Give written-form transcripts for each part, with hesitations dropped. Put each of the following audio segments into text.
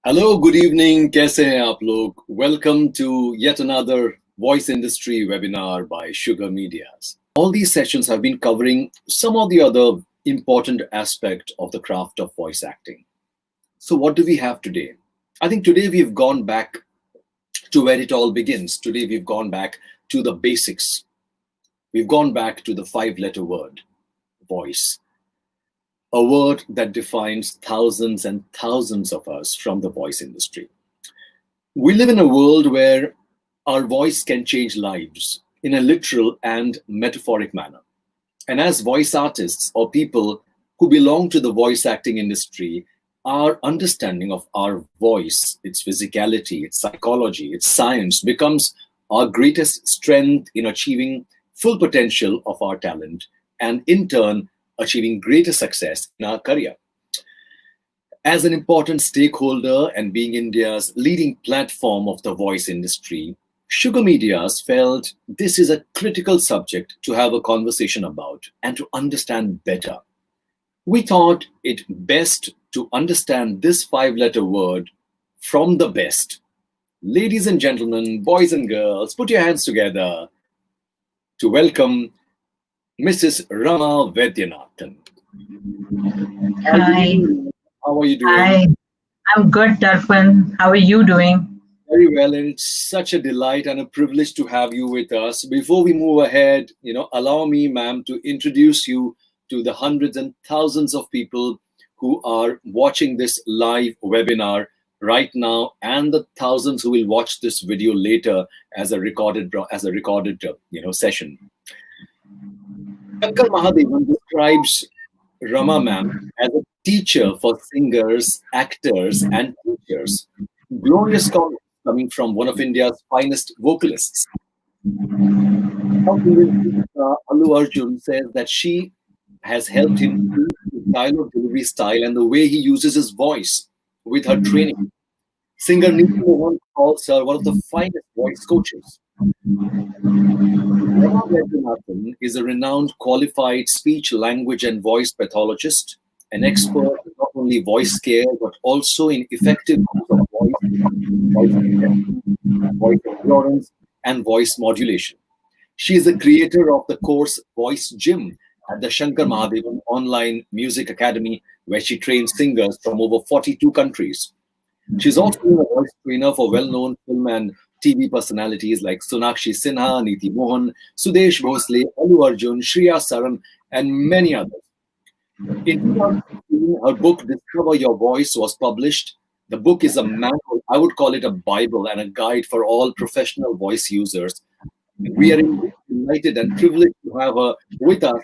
Hello, good evening. कैसे हैं आप लोग? Welcome to yet another voice industry webinar by Sugar Mediaz. All these sessions have been covering some of the other important aspect of the craft of voice acting. So what do we have today? I think today we've gone back to where it all begins. Today we've gone back to the basics. We've gone back to the 5-letter word, voice. A word that defines thousands and thousands of us from the voice industry. We live in a world where our voice can change lives in a literal and metaphoric manner. And as voice artists or people who belong to the voice acting industry, our understanding of our voice, its physicality, its psychology, its science becomes our greatest strength in achieving full potential of our talent and in turn achieving greater success in our career. As an important stakeholder and being India's leading platform of the voice industry, Sugar Mediaz felt this is a critical subject to have a conversation about and to understand better. We thought it best to understand this 5-letter word from the best. Ladies and gentlemen, boys and girls, put your hands together to welcome Mrs. Rama Vaidyanathan. Hi. How are you doing? Hi. I'm good, Darrpan. How are you doing? Very well, and it's such a delight and a privilege to have you with us. Before we move ahead, allow me, ma'am, to introduce you to the hundreds and thousands of people who are watching this live webinar right now, and the thousands who will watch this video later as a recorded session. Shankar Mahadevan describes Rama ma'am as a teacher for singers, actors, and teachers. Glorious comments coming from one of India's finest vocalists. Allu Arjun says that she has helped him improve his dialogue delivery style and the way he uses his voice with her training. Singer Neeti Mohan calls her one of the finest voice coaches. Rama Vaidyanathan is a renowned qualified speech, language, and voice pathologist, an expert in not only voice care but also in effective use of voice endurance, and voice modulation. She is the creator of the course Voice Gym at the Shankar Mahadevan Online Music Academy, where she trains singers from over 42 countries. She's also been a voice trainer for well-known film and TV personalities like Sonakshi Sinha, Neeti Mohan, Sudesh Bhosle, Allu Arjun, Shreya Saran, and many others. In 2016, her book Discover Your Voice was published. The book is a manual, I would call it a Bible and a guide for all professional voice users. We are delighted and privileged to have her with us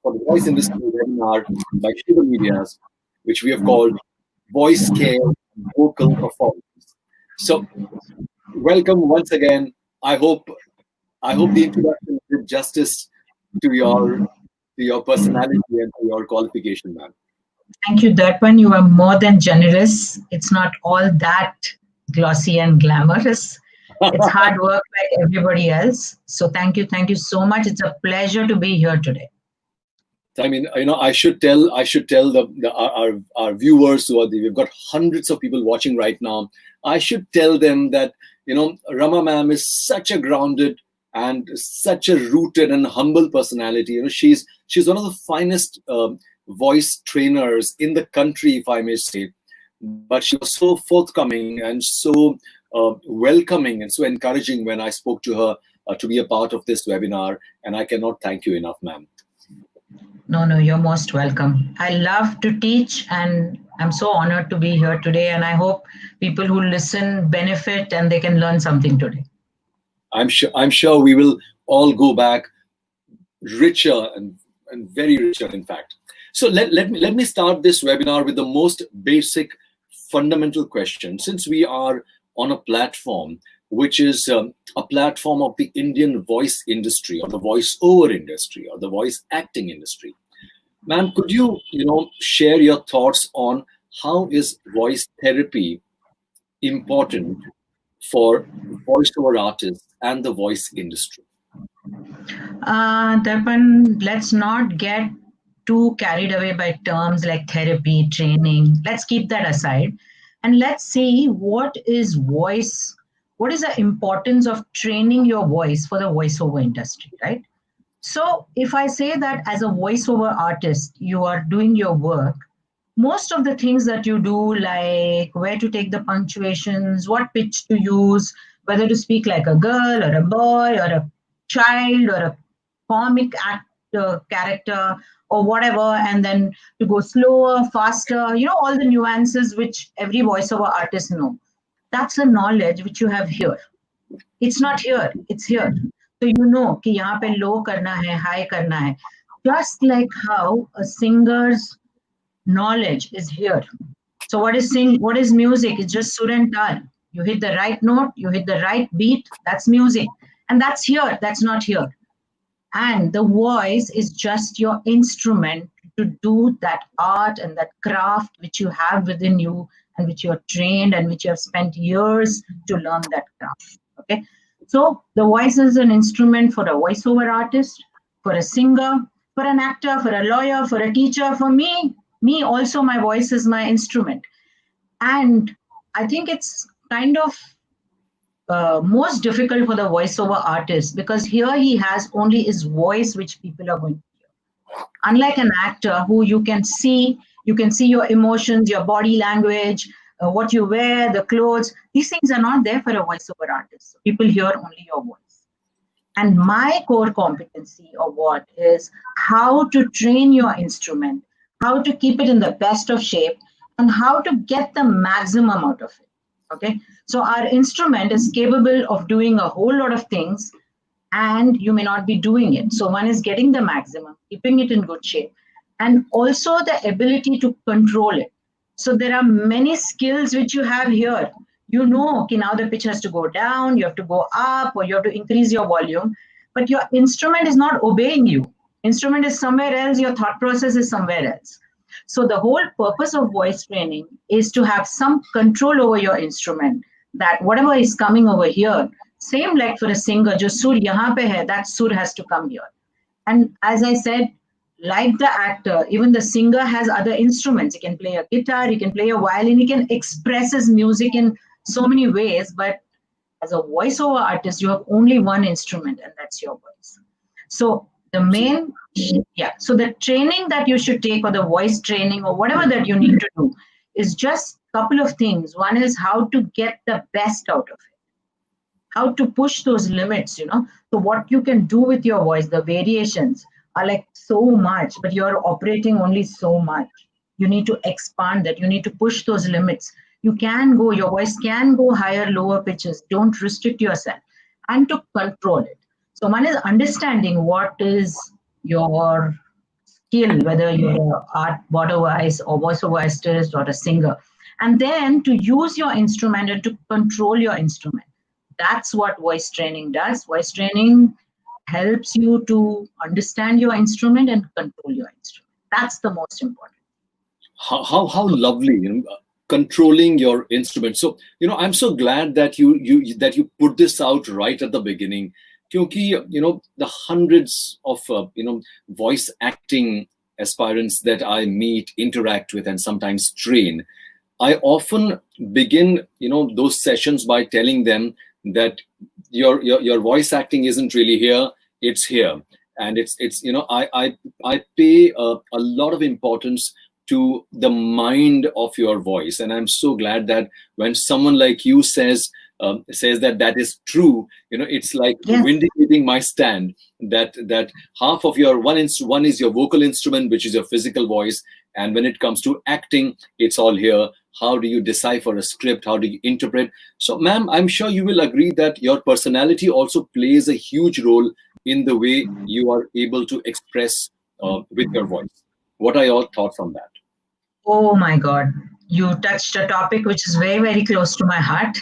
for the Voice Industry webinar by Sugar Mediaz, which we have called Voice Care and Vocal Performance. So, welcome once again. I hope the introduction did justice to your personality and to your qualification, ma'am. Thank you, Darrpan. You are more than generous. It's not all that glossy and glamorous. It's hard work like everybody else. So thank you so much. It's a pleasure to be here today. I mean, I should tell our viewers we've got hundreds of people watching right now. I should tell them that Rama ma'am is such a grounded and such a rooted and humble personality. She's one of the finest voice trainers in the country, if I may say. But she was so forthcoming and so welcoming and so encouraging when I spoke to her to be a part of this webinar, and I cannot thank you enough, ma'am. No, you're most welcome. I love to teach, and I'm so honored to be here today, and I hope people who listen benefit and they can learn something today. I'm sure we will all go back richer and very richer, in fact. So let me start this webinar with the most basic fundamental question. Since we are on a platform which is a platform of the Indian voice industry or the voice-over industry or the voice acting industry. Ma'am, could you, share your thoughts on how is voice therapy important for voice-over artists and the voice industry? Darrpan, let's not get too carried away by terms like therapy, training. Let's keep that aside And let's see what is voice, what is the importance of training your voice for the voiceover industry, right? So if I say that as a voiceover artist, you are doing your work, most of the things that you do, like where to take the punctuations, what pitch to use, whether to speak like a girl or a boy or a child or a comic actor character or whatever, and then to go slower, faster, all the nuances which every voiceover artist know. That's a knowledge which you have here. It's not here, it's here. So you know कि यहाँ पे low करना है, high करना है. Just like how a singer's knowledge is here. So what is music? It's just sur and tal. You hit the right note, you hit the right beat, that's music. And that's here, that's not here. And the voice is just your instrument to do that art and that craft which you have within you and which you're trained and which you have spent years to learn that craft. Okay. So the voice is an instrument for a voiceover artist, for a singer, for an actor, for a lawyer, for a teacher, for me also, my voice is my instrument. And I think it's kind of most difficult for the voiceover artist, because here he has only his voice which people are going to hear. Unlike an actor who you can see your emotions, your body language, what you wear, the clothes. These things are not there for a voiceover artist. People hear only your voice. And my core competency or what is how to train your instrument, how to keep it in the best of shape, and how to get the maximum out of it. Okay, so our instrument is capable of doing a whole lot of things, and you may not be doing it. So one is getting the maximum, keeping it in good shape, and also the ability to control it. So there are many skills which you have here. You know, okay, now the pitch has to go down, you have to go up, or you have to increase your volume, but your instrument is not obeying you. Instrument is somewhere else, your thought process is somewhere else. So the whole purpose of voice training is to have some control over your instrument, that whatever is coming over here, same like for a singer, jo sur yahan pe hai, that sur has to come here. And as I said, like the actor, even the singer has other instruments. He can play a guitar, he can play a violin, he can express his music in so many ways. But as a voiceover artist, you have only one instrument, and that's your voice. So the main, so the training that you should take, or the voice training, or whatever that you need to do, is just a couple of things. One is how to get the best out of it, how to push those limits, So what you can do with your voice, the variations are like so much, but you're operating only so much. You need to expand that. You need to push those limits. Your voice can go higher, lower pitches. Don't restrict yourself, and to control it. So one is understanding what is your skill, whether you're an art voice or voiceover artist or a singer, and then to use your instrument and to control your instrument. That's what voice training does. Voice training helps you to understand your instrument and control your instrument. That's the most important. How lovely, controlling your instrument. So, I'm so glad that you put this out right at the beginning. Because, the hundreds of, voice acting aspirants that I meet, interact with, and sometimes train, I often begin, those sessions by telling them that your voice acting isn't really here, it's here. And it's I pay a lot of importance to the mind of your voice. And I'm so glad that when someone like you says that is true, it's like vindicating my stand that half of your one is your vocal instrument, which is your physical voice. And when it comes to acting, it's all here. How do you decipher a script? How do you interpret? So, ma'am, I'm sure you will agree that your personality also plays a huge role in the way you are able to express with your voice. What are your thoughts on that? Oh my God. You touched a topic which is very, very close to my heart.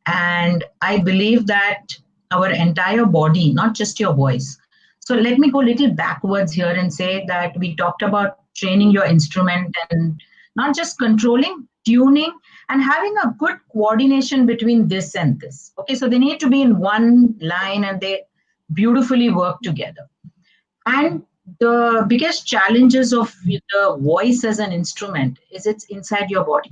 And I believe that our entire body, not just your voice. So let me go a little backwards here and say that we talked about training your instrument and not just controlling, tuning, and having a good coordination between this and this. Okay, so they need to be in one line and they beautifully work together. And the biggest challenges of the voice as an instrument is it's inside your body.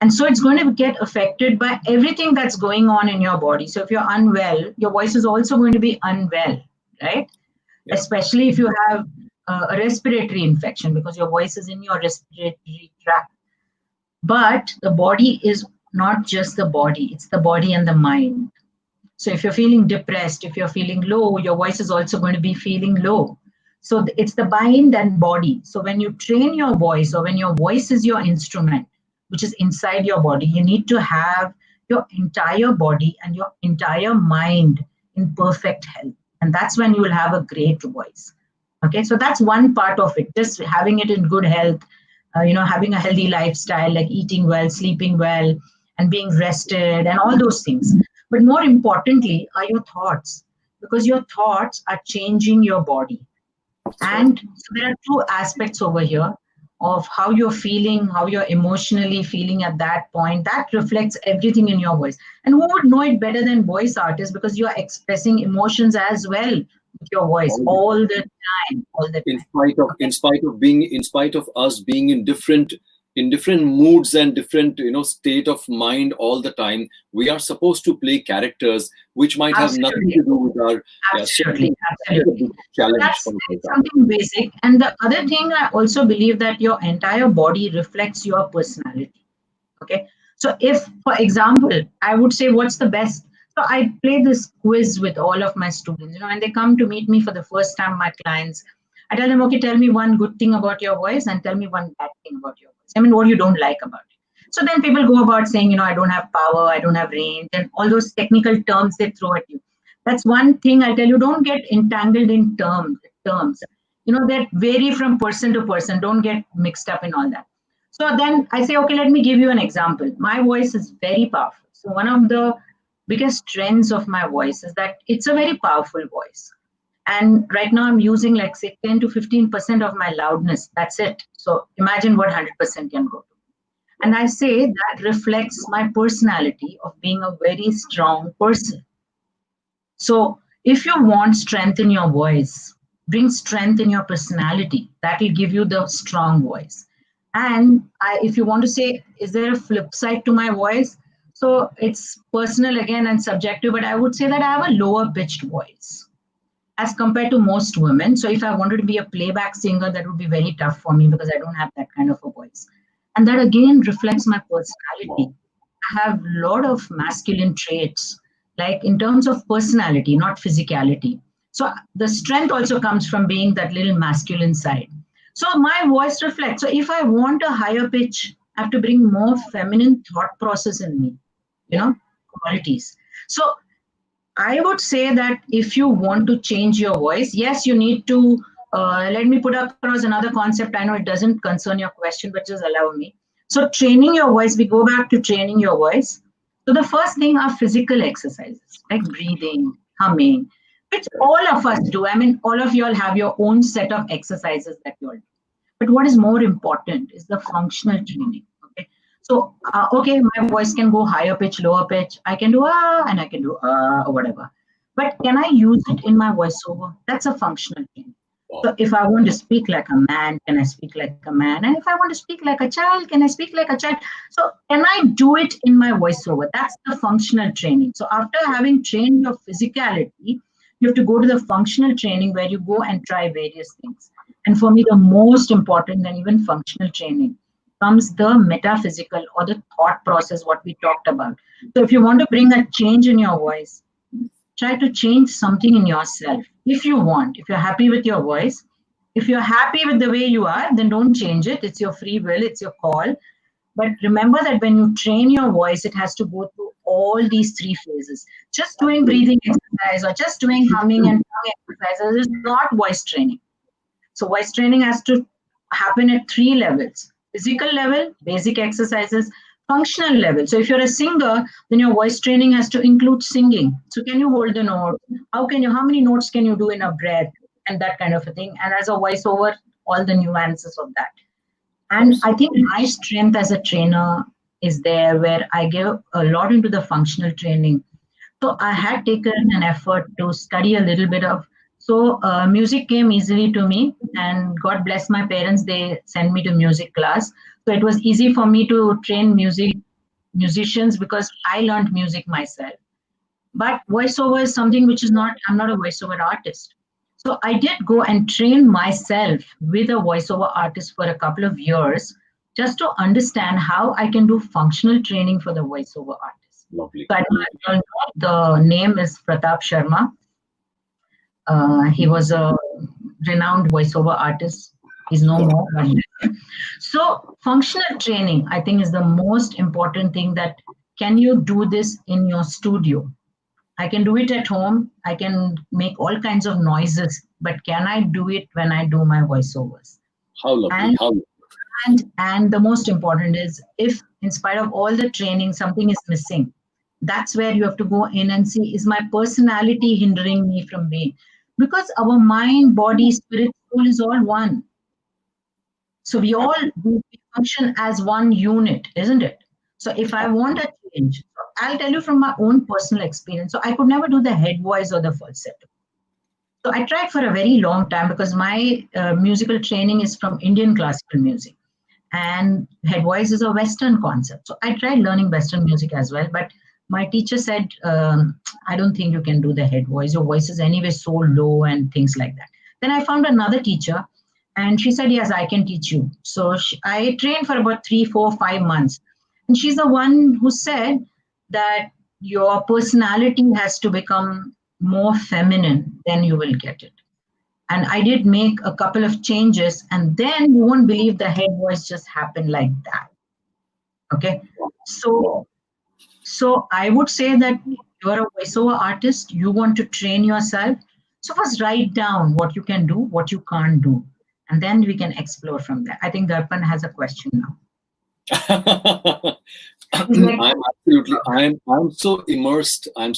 And so it's going to get affected by everything that's going on in your body. So if you're unwell, your voice is also going to be unwell, right? Yeah. Especially if you have a respiratory infection, because your voice is in your respiratory tract. But the body is not just the body, it's the body and the mind. So if you're feeling depressed, if you're feeling low, your voice is also going to be feeling low. So it's the mind and body. So when you train your voice, or when your voice is your instrument, which is inside your body, you need to have your entire body and your entire mind in perfect health. And that's when you will have a great voice. Okay, so that's one part of it, just having it in good health, having a healthy lifestyle, like eating well, sleeping well, and being rested, and all those things. But more importantly are your thoughts, because your thoughts are changing your body. And so there are two aspects over here of how you're feeling, how you're emotionally feeling at that point. That reflects everything in your voice. And who would know it better than voice artists, because you're expressing emotions as well with your voice all the time, all the time. In spite of us being in different moods and different state of mind all the time, we are supposed to play characters which might have nothing to do with our absolutely. challenge. That's something basic. And the other thing, I also believe that your entire body reflects your personality. Okay, so if, for example, I would say what's the best. So I play this quiz with all of my students, and they come to meet me for the first time, my clients. I tell them, okay, tell me one good thing about your voice and tell me one bad thing about your voice. I mean, what you don't like about it. So then people go about saying, I don't have power, I don't have range, and all those technical terms they throw at you. That's one thing I tell you, don't get entangled in terms. That vary from person to person. Don't get mixed up in all that. So then I say, okay, let me give you an example. My voice is very powerful. So one of the biggest trends of my voice is that it's a very powerful voice. And right now I'm using like say 10 to 15% of my loudness. That's it. So imagine what 100% can go to. And I say that reflects my personality of being a very strong person. So if you want strength in your voice, bring strength in your personality. That will give you the strong voice. And if you want to say, is there a flip side to my voice? So it's personal again and subjective, but I would say that I have a lower pitched voice as compared to most women. So if I wanted to be a playback singer, that would be very tough for me because I don't have that kind of a voice. And that again reflects my personality. I have a lot of masculine traits, like in terms of personality, not physicality. So the strength also comes from being that little masculine side. So my voice reflects. So if I want a higher pitch, I have to bring more feminine thought process in me, qualities. So I would say that if you want to change your voice, yes, you need to, let me put across another concept. I know it doesn't concern your question, but just allow me. So training your voice, we go back to training your voice. So the first thing are physical exercises, like breathing, humming, which all of us do. I mean, all of you all have your own set of exercises that you all do. But what is more important is the functional training. Okay. So, okay, my voice can go higher pitch, lower pitch. I can do and I can do or whatever. But can I use it in my voiceover? That's a functional training. So if I want to speak like a man, can I speak like a man? And if I want to speak like a child, can I speak like a child? So can I do it in my voiceover? That's the functional training. So after having trained your physicality, you have to go to the functional training where you go and try various things. And for me, the most important than even functional training comes the metaphysical or the thought process, what we talked about. So if you want to bring a change in your voice, try to change something in yourself. If you want, if you're happy with your voice, if you're happy with the way you are, then don't change it. It's your free will, it's your call. But remember that when you train your voice, it has to go through all these three phases. Just doing breathing exercise or just doing humming and tongue exercises is not voice training. So voice training has to happen at three levels: physical level, basic exercises, functional level. So if you're a singer, then your voice training has to include singing. So can you hold the note? How many notes can you do in a breath? And that kind of a thing. And as a voiceover, all the nuances of that. And I think my strength as a trainer is there, where I give a lot into the functional training. So I had taken an effort to study a little bit of. So music came easily to me, and God bless my parents, they sent me to music class. So it was easy for me to train music musicians because I learned music myself. But voiceover is something which is not, I'm not a voiceover artist. So I did go and train myself with a voiceover artist for a couple of years just to understand how I can do functional training for the voiceover artist. Lovely. So I don't know, the name is Pratap Sharma. He was a renowned voiceover artist. He's no more. So functional training, I think, is the most important thing. That can you do this in your studio? I can do it at home. I can make all kinds of noises, but can I do it when I do my voiceovers? How lovely. And the most important is, if in spite of all the training, something is missing, that's where you have to go in and see, is my personality hindering me from being? Because our mind, body, spirit, soul is all one. So we function as one unit, isn't it? So if I want a change, I'll tell you from my own personal experience. So I could never do the head voice or the falsetto. So I tried for a very long time because my musical training is from Indian classical music, and head voice is a Western concept. So I tried learning Western music as well, but my teacher said, I don't think you can do the head voice. Your voice is anyway so low and things like that. Then I found another teacher, and she said, yes, I can teach you. So I trained for about 3, 4, 5 months. And she's the one who said that your personality has to become more feminine, then you will get it. And I did make a couple of changes, and then you won't believe the head voice just happened like that. Okay. So I would say that you're a voiceover artist, you want to train yourself. So first write down what you can do, what you can't do, and then we can explore from there. I think Darpan has a question now. I'm so immersed, and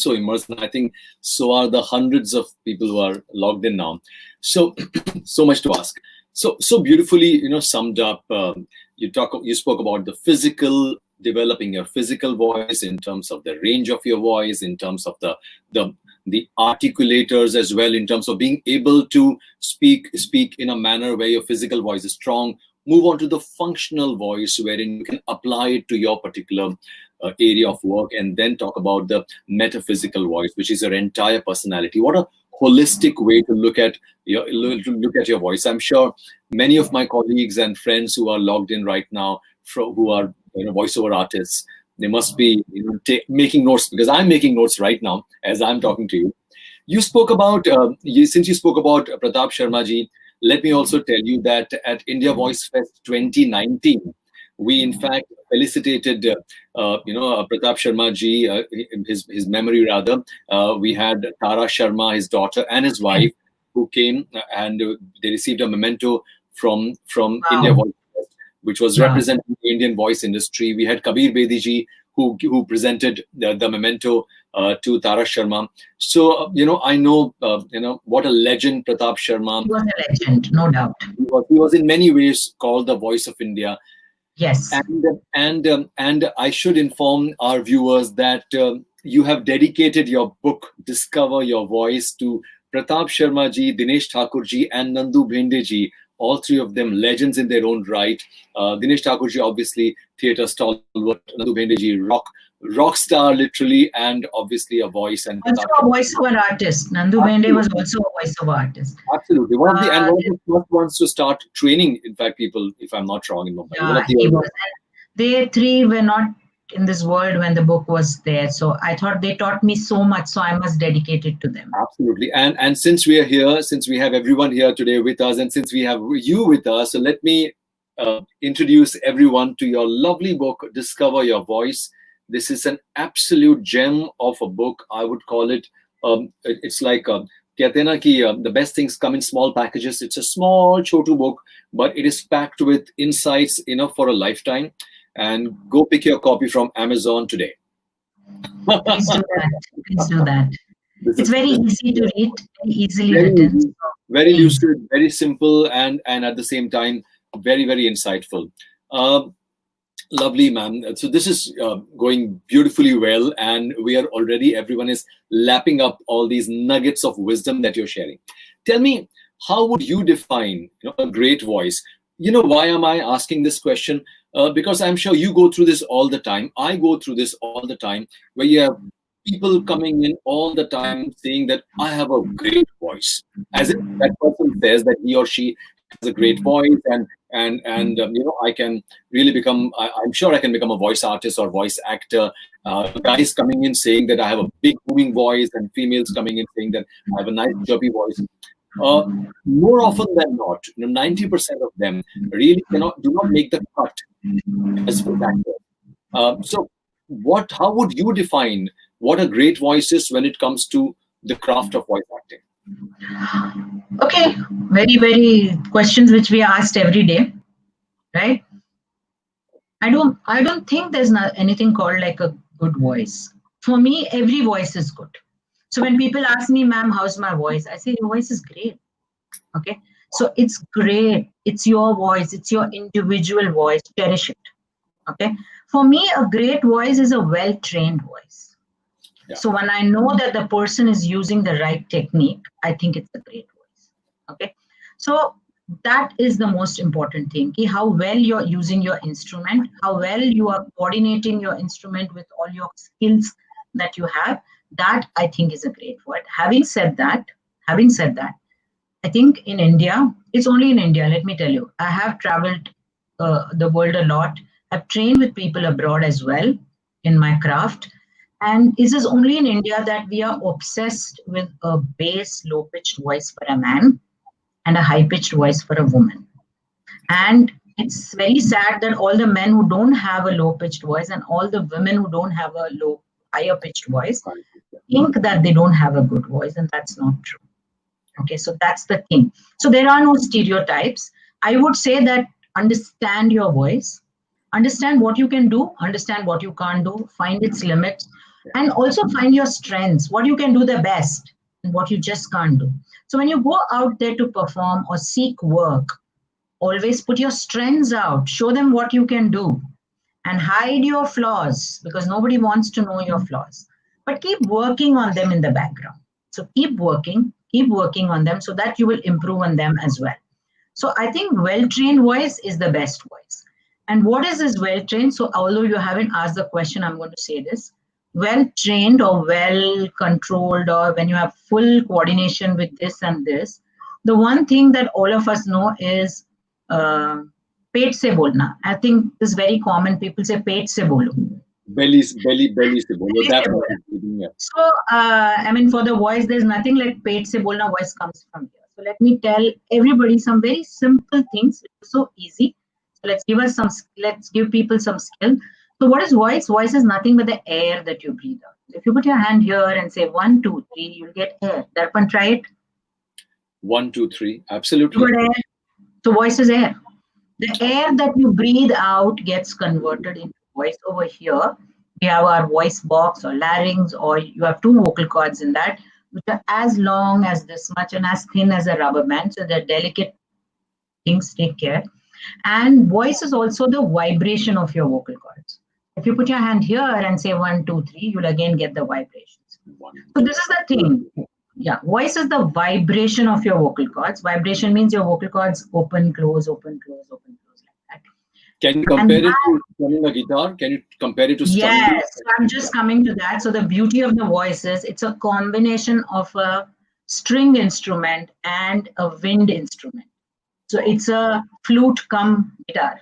I think so are the hundreds of people who are logged in now. So so much to ask. So beautifully, summed up. You spoke about the physical, developing your physical voice in terms of the range of your voice, in terms of the articulators as well, in terms of being able to speak in a manner where your physical voice is strong. Move on to the functional voice, wherein you can apply it to your particular area of work, and then talk about the metaphysical voice, which is your entire personality. What a holistic way to look at your voice. I'm sure many of my colleagues and friends who are logged in right now, who are voiceover artists, they must be making notes, because I'm making notes right now as I'm talking to you. You spoke about since you spoke about Pratap Sharma ji. Let me also tell you that at India Voice Fest 2019, we in fact felicitated, Pratap Sharma ji, his memory rather. We had Tara Sharma, his daughter, and his wife, who came, and they received a memento from India Voice Fest, which was representing the Indian voice industry. We had Kabir Bedi ji, who presented the memento to Tara Sharma. So, I know, what a legend Pratap Sharma. He was a legend, no doubt. He was in many ways called the voice of India. Yes. And I should inform our viewers that you have dedicated your book, Discover Your Voice, to Pratap Sharma ji, Dinesh Thakur ji, and Nandu Bhende ji. All three of them legends in their own right. Dinesh Thakur ji, obviously, theatre stalwart. Nandu Bhende ji, rock star, literally, and obviously a voice. And also a voiceover artist. Nandu Bhende was also a voiceover artist. Absolutely. One of the first ones to start training, in fact, people, if I'm not wrong, in Mumbai. Yeah, he was. They three were not in this world when the book was there. So I thought they taught me so much, so I must dedicate it to them. Absolutely. And since we are here, since we have everyone here today with us, and since we have you with us, so let me introduce everyone to your lovely book, Discover Your Voice. This is an absolute gem of a book. I would call it, it's like, the best things come in small packages. It's a small, chotu book, but it is packed with insights enough for a lifetime. And go pick your copy from Amazon today. Please do that. Please do that. It's very easy to read, very easily written. Very lucid, very simple, and at the same time, very, very insightful. Lovely, ma'am. So this is going beautifully well, and everyone is lapping up all these nuggets of wisdom that you're sharing. Tell me, how would you define a great voice? You know, why am I asking this question? Because I'm sure you go through this all the time. I go through this all the time, where you have people coming in all the time saying that I have a great voice, as if that person says that he or she has a great voice, and you know, I can really become. I'm sure I can become a voice artist or voice actor. Guys coming in saying that I have a big booming voice, and females coming in saying that I have a nice chirpy voice. uh, More often than not, 90% of them really do not make the cut as voice actors. So, how would you define what a great voice is when it comes to the craft of voice acting? Okay, very, very questions which we are asked every day, right? I don't think there's not anything called like a good voice. For me, every voice is good. So when people ask me, ma'am, how's my voice? I say, your voice is great. Okay. So it's great. It's your voice. It's your individual voice. Cherish it. Okay. For me, a great voice is a well-trained voice. Yeah. So when I know that the person is using the right technique, I think it's a great voice. Okay. So that is the most important thing. How well you're using your instrument, how well you are coordinating your instrument with all your skills that you have. That I think is a great word. Having said that, I think in India, it's only in India, let me tell you, I have traveled the world a lot. I've trained with people abroad as well in my craft. And this is only in India that we are obsessed with a bass, low pitched voice for a man and a high pitched voice for a woman. And it's very sad that all the men who don't have a low pitched voice and all the women who don't have a higher pitched voice think that they don't have a good voice, and that's not true. Okay, so that's the thing. So there are no stereotypes. I would say that understand your voice, understand what you can do, understand what you can't do, find its limits, and also find your strengths, what you can do the best and what you just can't do. So when you go out there to perform or seek work, always put your strengths out, show them what you can do, and hide your flaws because nobody wants to know your flaws. But keep working on them in the background. So keep working on them so that you will improve on them as well. So I think well-trained voice is the best voice. And what is this well-trained? So although you haven't asked the question, I'm going to say this. Well-trained or well-controlled, or when you have full coordination with this and this, the one thing that all of us know is पेट से बोलना. I think this is very common. People say पेट से बोलो. Belly se bolo. Yeah. So, I mean, for the voice, there's nothing like पेट से बोलना. Voice comes from here. So let me tell everybody some very simple things. It's so easy. So let's give people some skill. So what is voice? Voice is nothing but the air that you breathe out. If you put your hand here and say 1, 2, 3, you'll get air. Darpan, try it. 1, 2, 3. Absolutely. Good air. So voice is air. The air that you breathe out gets converted into voice. Over here, we have our voice box or larynx, or you have 2 vocal cords in that, which are as long as this much and as thin as a rubber band. So they're delicate things, take care. And voice is also the vibration of your vocal cords. If you put your hand here and say 1, 2, 3, you'll again get the vibrations. So this is the thing. Yeah, voice is the vibration of your vocal cords. Vibration means your vocal cords open, close, open, close, open, close, like that. Can you compare it to strumming a guitar? Can you compare it to strumming? Yes, I'm just coming to that. So the beauty of the voice is it's a combination of a string instrument and a wind instrument. So it's a flute cum guitar.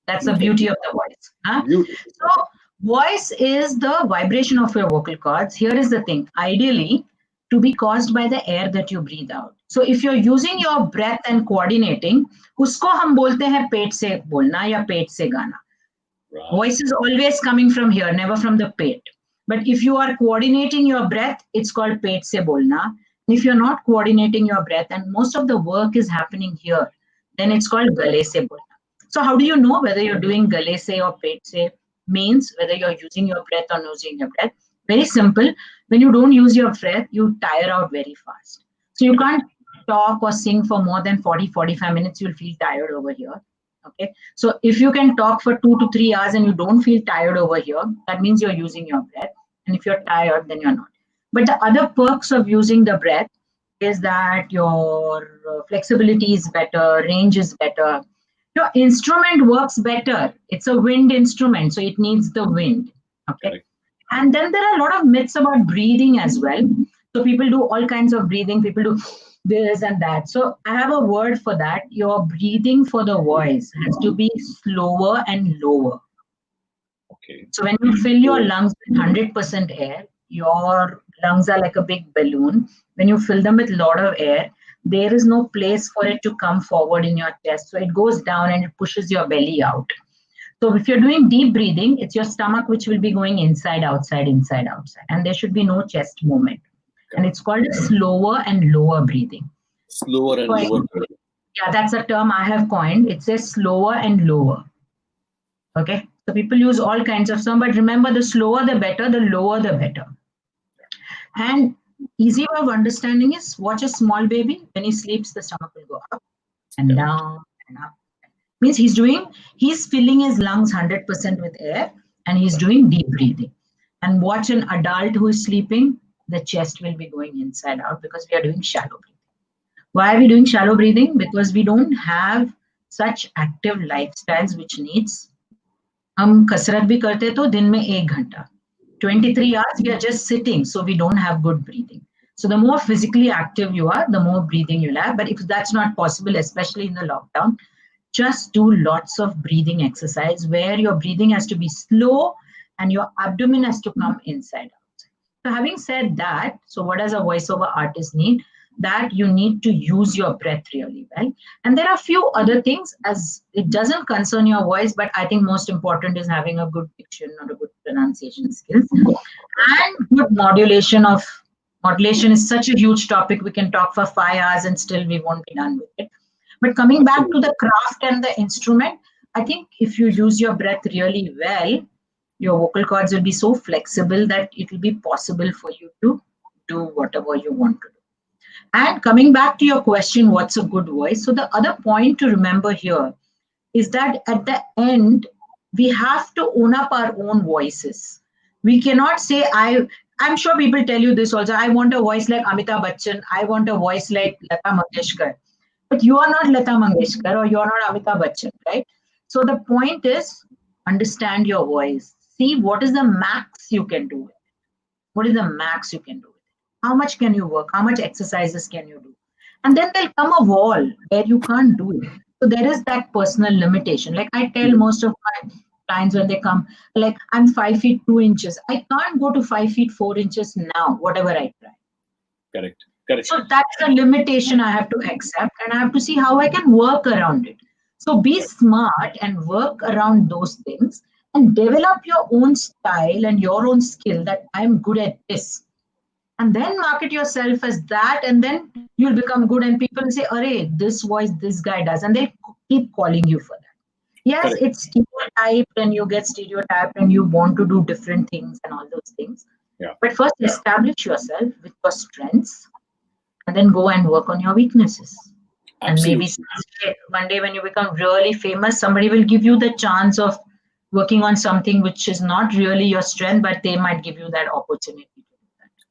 That's the beauty of the voice. Huh? So voice is the vibration of your vocal cords. Here is the thing. Ideally, to be caused by the air that you breathe out. So if you're using your breath and coordinating, उसको हम बोलते हैं पेट से बोलना या पेट से गाना. Right. Voice is always coming from here, never from the pet. But if you are coordinating your breath, it's called pet se bolna. If you're not coordinating your breath and most of the work is happening here, then it's called gale se bolna. So how do you know whether you're doing gale se or pet se? Means whether you're using your breath or using your breath. Very simple. When you don't use your breath, you tire out very fast. So you can't talk or sing for more than 40-45 minutes. You'll feel tired over here. Okay, so if you can talk for 2 to 3 hours and you don't feel tired over here, that means you're using your breath. And if you're tired, then you're not. But the other perks of using the breath is that your flexibility is better, range is better. Your instrument works better. It's a wind instrument, so it needs the wind. Okay. Correct. And then there are a lot of myths about breathing as well. So people do all kinds of breathing. People do this and that. So I have a word for that. Your breathing for the voice has to be slower and lower. Okay. So when you fill your lungs with 100% air, your lungs are like a big balloon. When you fill them with a lot of air, there is no place for it to come forward in your chest. So it goes down and it pushes your belly out. So if you're doing deep breathing, it's your stomach which will be going inside, outside, inside, outside. And there should be no chest movement. And it's called slower and lower breathing. Slower and lower. Yeah, that's a term I have coined. It says slower and lower. Okay. So people use all kinds of terms, but remember, the slower the better, the lower the better. And easy way of understanding is watch a small baby. When he sleeps, the stomach will go up and down and up. Means he's filling his lungs 100% with air and he's doing deep breathing. And watch an adult who is sleeping, the chest will be going inside out because we are doing shallow breathing. Why are we doing shallow breathing? Because we don't have such active lifestyles which needs. हम कसरत भी करते तो दिन में 1 घंटा. 23 hours we are just sitting, so we don't have good breathing. So the more physically active you are, the more breathing you'll have. But if that's not possible, especially in the lockdown, just do lots of breathing exercise where your breathing has to be slow and your abdomen has to come inside out. So having said that, so what does a voiceover artist need? That you need to use your breath really well. And there are a few other things, as it doesn't concern your voice, but I think most important is having a good diction or a good pronunciation skills. And good modulation is such a huge topic. We can talk for 5 hours and still we won't be done with it. But coming back to the craft and the instrument, I think if you use your breath really well, your vocal cords will be so flexible that it will be possible for you to do whatever you want to do. And coming back to your question, what's a good voice? So the other point to remember here is that at the end, we have to own up our own voices. We cannot say, I'm sure people tell you this also, I want a voice like Amitabh Bachchan, I want a voice like Lata Mangeshkar. But you are not Lata Mangeshkar or you are not Amitabh Bachchan, right? So the point is, understand your voice. See what is the max you can do with it. What is the max you can do with it? How much can you work? How much exercises can you do? And then there'll come a wall where you can't do it. So there is that personal limitation. Like I tell most of my clients when they come, like I'm 5 feet 2 inches. I can't go to 5 feet 4 inches now, whatever I try. Correct. So that's a limitation I have to accept, and I have to see how I can work around it. So be smart and work around those things and develop your own style and your own skill that I'm good at this. And then market yourself as that, and then you'll become good. And people say, "Arey, this voice this guy does," and they keep calling you for that. Yes, it's stereotyped, and you get stereotyped, and you want to do different things and all those things. Yeah. But first, establish yourself with your strengths, and then go and work on your weaknesses. Absolutely. And maybe one day when you become really famous, somebody will give you the chance of working on something which is not really your strength, but they might give you that opportunity.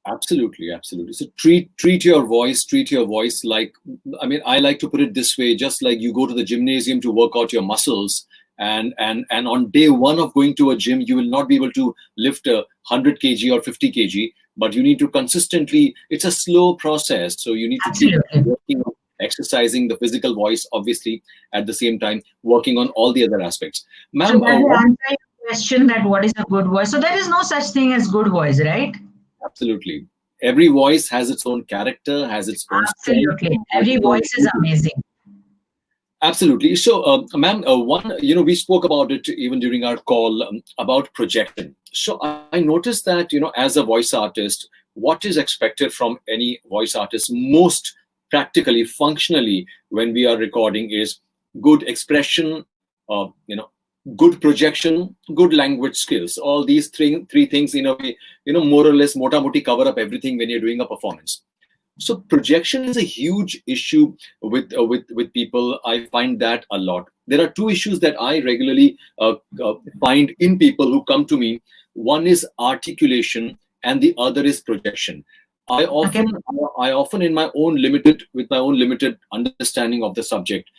Absolutely. So treat your voice like, I mean, I like to put it this way, just like you go to the gymnasium to work out your muscles, and on day one of going to a gym, you will not be able to lift 100 kg or 50 kg, but you need to consistently, it's a slow process. So you need to keep working on exercising the physical voice, obviously, at the same time, working on all the other aspects. Ma'am, so that will answer your question that what is a good voice. So there is no such thing as good voice, right? Absolutely. Every voice has its own character, has its own Absolutely. Strength. Every voice is amazing. Absolutely. So, ma'am, we spoke about it even during our call about projection. So I noticed that, as a voice artist, what is expected from any voice artist most practically, functionally, when we are recording is good expression, good projection, good language skills. All these three things in a way, more or less, mota moti cover up everything when you're doing a performance. So projection is a huge issue with people. I find that a lot. There are two issues that I regularly find in people who come to me. One is articulation, and the other is projection. I Okay. often, I often, with my own limited understanding of the subject,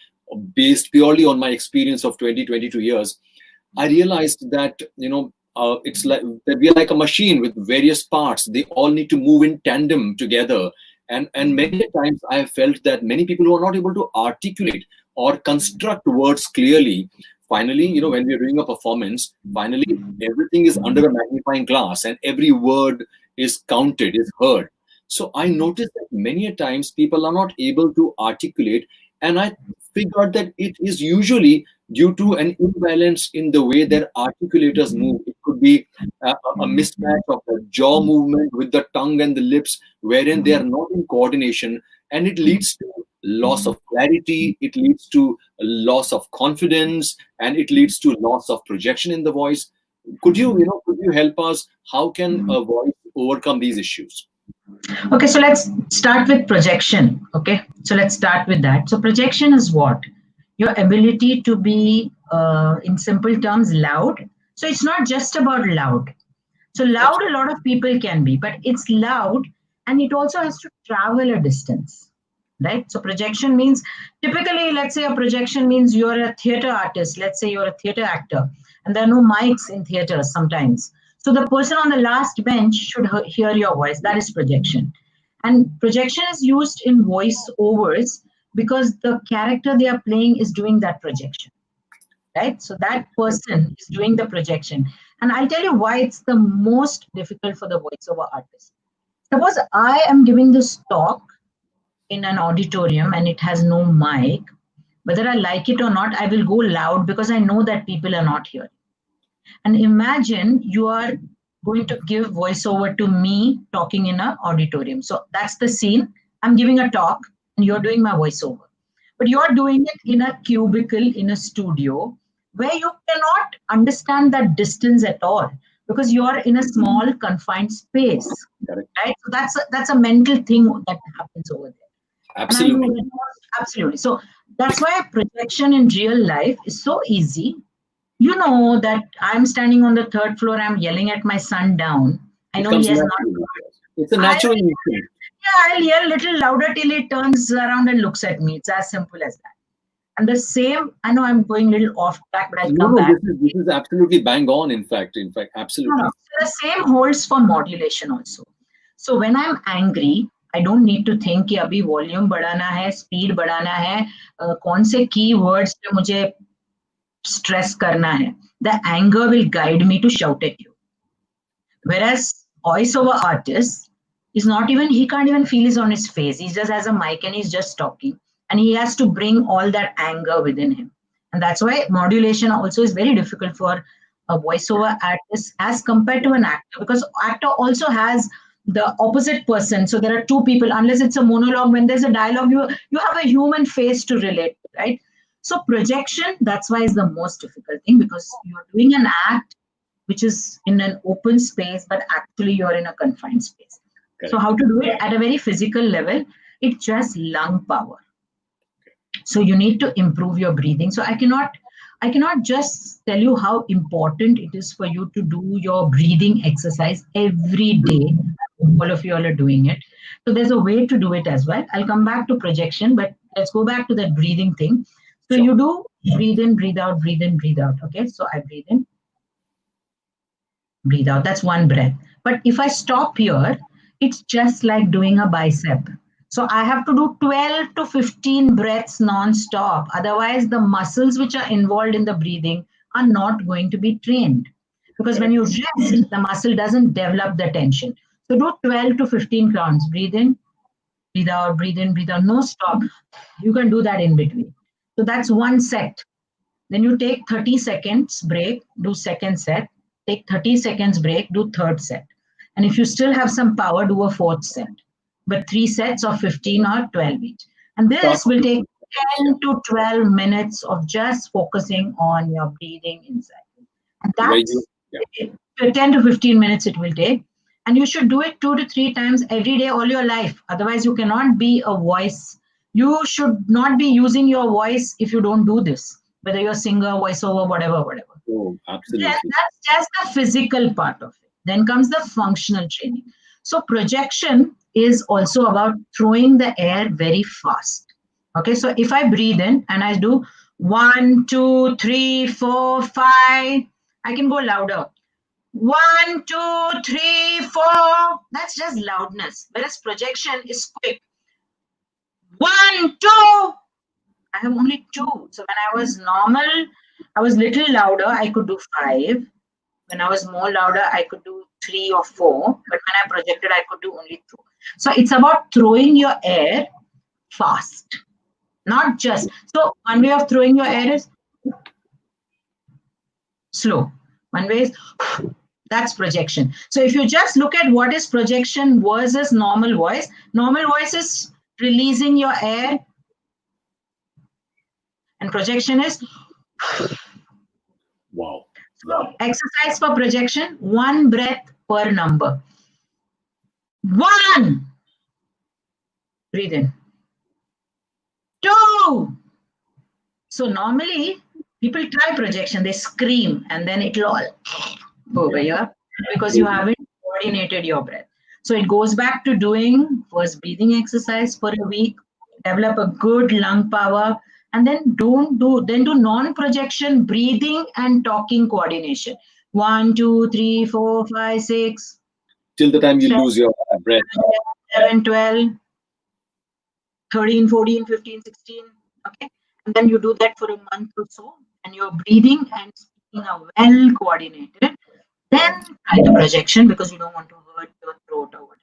based purely on my experience of 20, 22 years, I realized that, it's like that we are like a machine with various parts. They all need to move in tandem together. And many times I have felt that many people who are not able to articulate or construct words clearly, finally, when we are doing a performance, finally everything is under a magnifying glass and every word is counted, is heard. So I noticed that many a times people are not able to articulate, and I figured that it is usually due to an imbalance in the way their articulators move. It could be a mismatch of the jaw movement with the tongue and the lips, wherein they are not in coordination, and it leads to loss of clarity, it leads to loss of confidence, and it leads to loss of projection in the voice. Could you help us? How can a voice overcome these issues? Okay, so let's start with projection. Okay, so let's start with that. So projection is what? Your ability to be, in simple terms, loud. So it's not just about loud. So loud, a lot of people can be, but it's loud and it also has to travel a distance, right? So projection means, typically, let's say a projection means you're a theater artist. Let's say you're a theater actor, and there are no mics in theaters sometimes. So the person on the last bench should hear your voice. That is projection. And projection is used in voiceovers because the character they are playing is doing that projection, right? So that person is doing the projection. And I'll tell you why it's the most difficult for the voiceover artist. Suppose I am giving this talk in an auditorium and it has no mic. Whether I like it or not, I will go loud because I know that people are not here. And imagine you are going to give voiceover to me talking in an auditorium. So that's the scene. I'm giving a talk and you're doing my voiceover. But you're doing it in a cubicle in a studio where you cannot understand that distance at all because you're in a small confined space. Correct. Right? So that's a mental thing that happens over there. And I know Absolutely. that absolutely. So that's why projection in real life is so easy. You know that I'm standing on the third floor, I'm yelling at my son down. I It know he comes has not. naturally. It's a I natural will, instinct. yeah, I'll yell a little louder till he turns around and looks at me. It's as simple as that. And the same, I know I'm going a little off track, but I'll No, come no, back. this is absolutely bang on. In fact, No, no. absolutely. So the same holds for modulation also. So when I'm angry, I don't need to think कि अभी volume बढ़ाना है, speed बढ़ाना है, कौन से keywords पे मुझे stress करना है. The anger will guide me to shout at you. Whereas voiceover artist is not even, he can't even feel it on his face. He just has a mic and he's just talking. And he has to bring all that anger within him. And that's why modulation also is very difficult for a voiceover artist as compared to an actor, because actor also has the opposite person. So there are two people, unless it's a monologue, when there's a dialogue, you have a human face to relate to, right? So projection, that's why is the most difficult thing, because you're doing an act which is in an open space, but actually you're in a confined space. Correct. So how to do it at a very physical level? It's just lung power. So you need to improve your breathing. So I cannot just tell you how important it is for you to do your breathing exercise every day. All of you all are doing it. So there's a way to do it as well. I'll come back to projection, but let's go back to that breathing thing. So Sure. you do breathe in, breathe out, breathe in, breathe out. Okay, so I breathe in, breathe out. That's one breath. But if I stop here, it's just like doing a bicep. So I have to do 12 to 15 breaths non-stop. Otherwise, the muscles which are involved in the breathing are not going to be trained. Because when you rest, the muscle doesn't develop the tension. So do 12 to 15 counts. Breathe in, breathe out, breathe in, breathe out. No stop. You can do that in between. So that's one set. Then you take 30 seconds break, do second set. Take 30 seconds break, do third set. And if you still have some power, do a fourth set. But 3 sets of 15 or 12 each. And this will take 10 to 12 minutes of just focusing on your breathing inside. And that's 10 to 15 minutes it will take. And you should do it 2 to 3 times every day, all your life. Otherwise, you cannot be a voice. You should not be using your voice if you don't do this, whether you're a singer, voiceover, whatever. Oh, absolutely. That's just the physical part of it. Then comes the functional training. So projection is also about throwing the air very fast. Okay, so if I breathe in and I do 1, 2, 3, 4, 5, I can go louder. 1, 2, 3, 4. That's just loudness. Whereas projection is quick. 1, 2. I have only 2. So when I was normal, I was little louder. I could do 5. When I was more louder, I could do 3 or 4. But when I projected, I could do only 2. So it's about throwing your air fast, not just. So one way of throwing your air is slow. One way is that's projection. So if you just look at what is projection versus normal voice is releasing your air, and projection is Wow. So exercise for projection, 1 breath per number. 1. Breathe in. 2. So normally people try projection, they scream and then it'll all go over here because you haven't coordinated your breath. So it goes back to doing first breathing exercise for a week, develop a good lung power, and then do non-projection breathing and talking coordination. 1, 2, 3, 4, 5, 6. Till the time you lose your breath. 11, 12, 13, 14, 15, 16. Okay. And then you do that for a month or so, and your breathing and speaking are well coordinated. Then try the projection because you don't want to hurt your throat or whatever.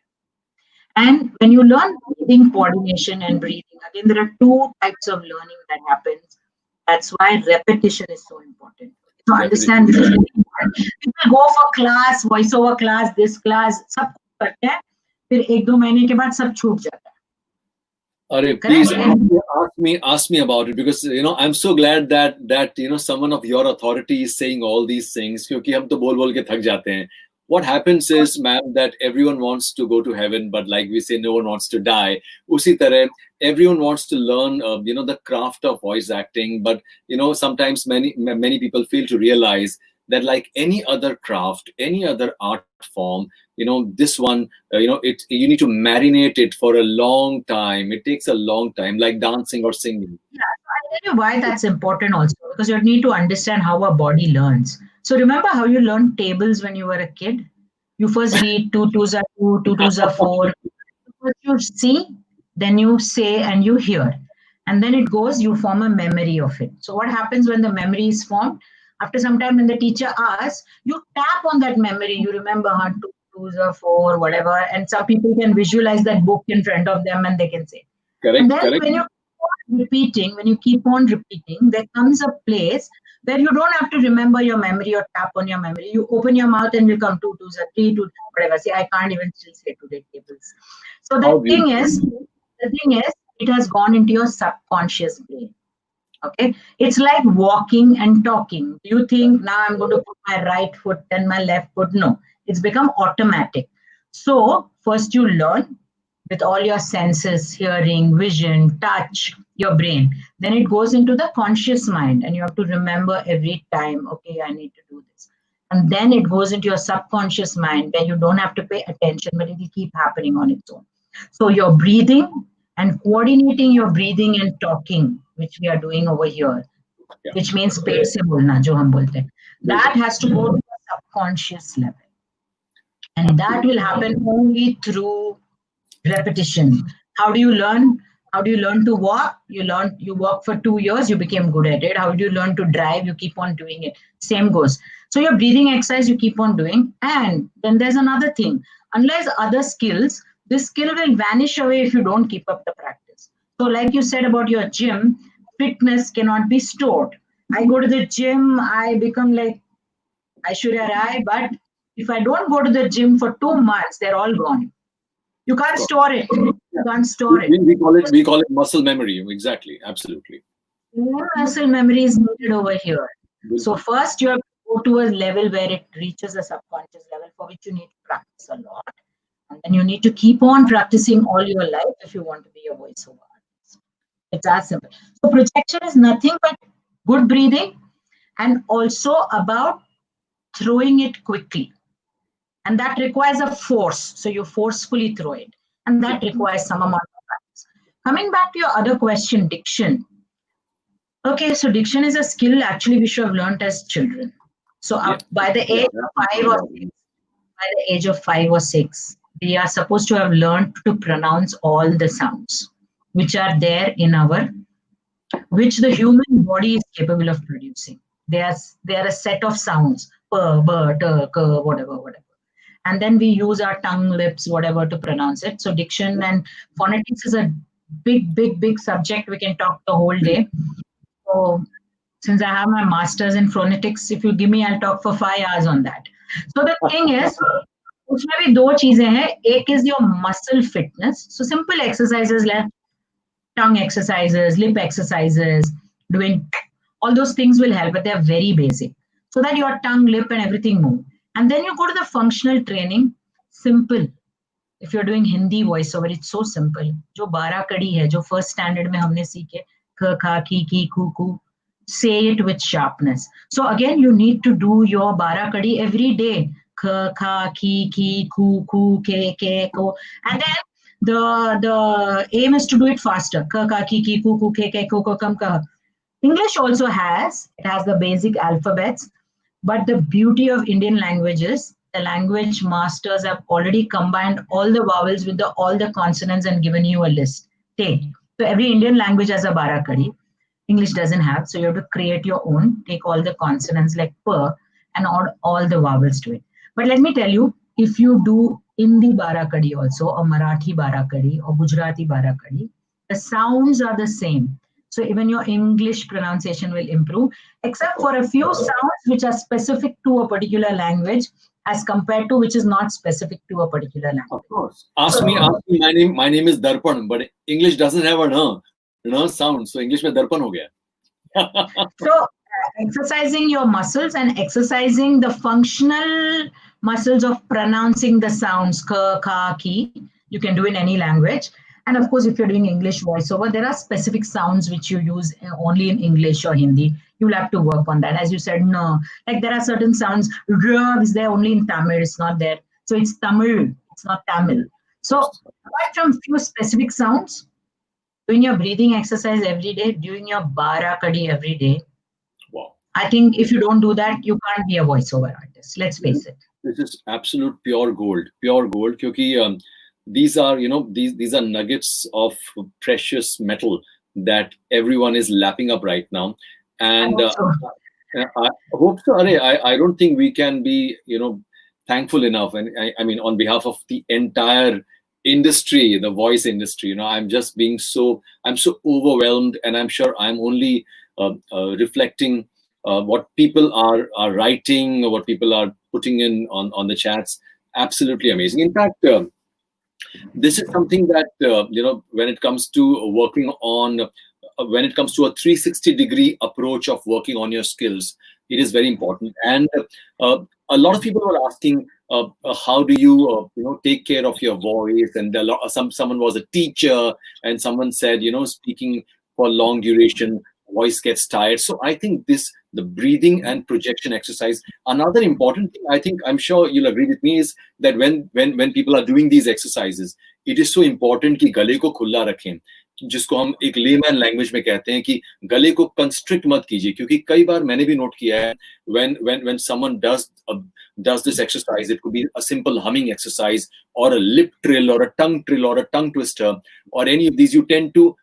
And when you learn breathing coordination and breathing, again, there are 2 types of learning that happens. That's why repetition is so important. So understand this is very important. People go for class, voiceover class, this class, सब करते हैं, फिर 1-2 महीने के बाद सब छूट जाता है. Please ask me about it, because I'm so glad that someone of your authority is saying all these things, क्योंकि हम तो बोल के थक जाते हैं. What happens is, ma'am, that everyone wants to go to heaven, but like we say, no one wants to die. Usi tarah, everyone wants to learn, the craft of voice acting, but sometimes many people fail to realize that, like any other craft, any other art form, this one, you need to marinate it for a long time. It takes a long time, like dancing or singing. Yeah, I'll tell you why that's important also, because you need to understand how our body learns. So remember how you learned tables when you were a kid? You first read 2 2s are 2, 2 2s are 4. First you see, then you say and you hear. And then it goes, you form a memory of it. So what happens when the memory is formed? After some time when the teacher asks, you tap on that memory. You remember 2 2s are 4, whatever. And some people can visualize that book in front of them and they can say. Correct, and then correct. when you keep on repeating, there comes a place where you don't have to remember your memory or tap on your memory. You open your mouth and you come 2 2s are 3 2, whatever. See, I can't even still say today tables. So the thing is, it has gone into your subconscious brain. Okay, it's like walking and talking. Do you think now I'm going to put my right foot then my left foot? No, it's become automatic. So first you learn with all your senses, hearing, vision, touch, your brain. Then it goes into the conscious mind and you have to remember every time, okay, I need to do this. And then it goes into your subconscious mind where you don't have to pay attention, but it will keep happening on its own. So your breathing and coordinating your breathing and talking, which we are doing over here, which means पेट से बोलना, जो हम बोलते हैं, that has to go to the subconscious level. And that will happen only through repetition. How do you learn? How do you learn to walk? You walk for 2 years, you became good at it. How do you learn to drive? You keep on doing it. Same goes. So your breathing exercise, you keep on doing. And then there's another thing. Unless other skills, this skill will vanish away if you don't keep up the practice. So like you said about your gym, fitness cannot be stored. I go to the gym, I become like Aishwarya Rai, but if I don't go to the gym for 2 months, they're all gone. You can't store it. You can't store it. We call it muscle memory. Exactly. Absolutely. Muscle memory is needed over here. So first you have to go to a level where it reaches a subconscious level, for which you need to practice a lot. And then you need to keep on practicing all your life if you want to be a voiceover artist. It's as simple. So projection is nothing but good breathing and also about throwing it quickly. And that requires a force. So you forcefully throw it. And that requires some amount of practice. Coming back to your other question, diction. Okay, so diction is a skill actually we should have learned as children. So by the age of 5 or 6, by the age of 5 or 6, we are supposed to have learned to pronounce all the sounds which are there in our, which the human body is capable of producing. They are a set of sounds, p, b, t, k, whatever, whatever. And then we use our tongue, lips, whatever to pronounce it. So diction and phonetics is a big subject. We can talk the whole day. So since I have my master's in phonetics, if you give me, I'll talk for 5 hours on that. So the thing is, उसमें भी दो चीजें हैं. एक is your muscle fitness. So simple exercises like tongue exercises, lip exercises, doing all those things will help, but they're very basic. So that your tongue, lip, and everything move. And then you go to the functional training. Simple. If you're doing Hindi voiceover, it's so simple. जो 12 कड़ी है, जो first standard में हमने सीखे, ख, खा, की, ku, say it with sharpness. So again, you need to do your 12 kadi every day. Kha, kha, ki, ku, ke, ko. And then the aim is to do it faster. Kha, kha, ki, ku, ke, ko, kam, ka. English also has the basic alphabets, but the beauty of Indian languages, the language masters have already combined all the vowels with all the consonants and given you a list. Take. So every Indian language has a 12 kadi. English doesn't have, so you have to create your own, take all the consonants like p and all the vowels to it. But let me tell you, if you do Hindi Barakadi also, or Marathi Barakadi, or Gujarati Barakadi, the sounds are the same. So even your English pronunciation will improve, except for a few sounds which are specific to a particular language as compared to which is not specific to a particular language. Of course. Ask me, my name is Darpan, but English doesn't have a sound. So English mein Darpan ho gaya. So exercising your muscles and exercising the functional muscles of pronouncing the sounds, ka, ka, ki, you can do in any language. And of course, if you're doing English voiceover, there are specific sounds which you use only in English or Hindi. You'll have to work on that. As you said, no, like there are certain sounds, r is there only in Tamil, it's not there. So it's Tamil, it's not Tamil. So apart from few specific sounds, doing your breathing exercise every day, doing your Barakadi every day. Wow. I think if you don't do that, you can't be a voiceover artist. Let's face it. This is absolute pure gold. Because these are, these are nuggets of precious metal that everyone is lapping up right now. And I hope so. I don't think we can be, thankful enough. And I mean, on behalf of the entire industry, the voice industry, I'm just I'm so overwhelmed, and I'm sure I'm only reflecting what people are writing, or what people are putting in on the chats. Absolutely amazing. In fact, this is something that, when it comes to working on, when it comes to a 360-degree approach of working on your skills, it is very important. And a lot of people were asking, how do you, take care of your voice? And someone was a teacher, and someone said, speaking for long duration, voice gets tired. So I think the breathing and projection exercise, another important thing, I'm sure you'll agree with me, is that when people are doing these exercises, it is so important कि गले को खुला रखें, जिसको हम एक layman language में कहते हैं कि गले को कंस्ट्रिक्ट मत कीजिए, क्योंकि कई बार मैंने भी नोट किया है when someone does this exercise, it could be a simple humming exercise or a lip trill or a tongue trill or a tongue twister or any of these, you tend to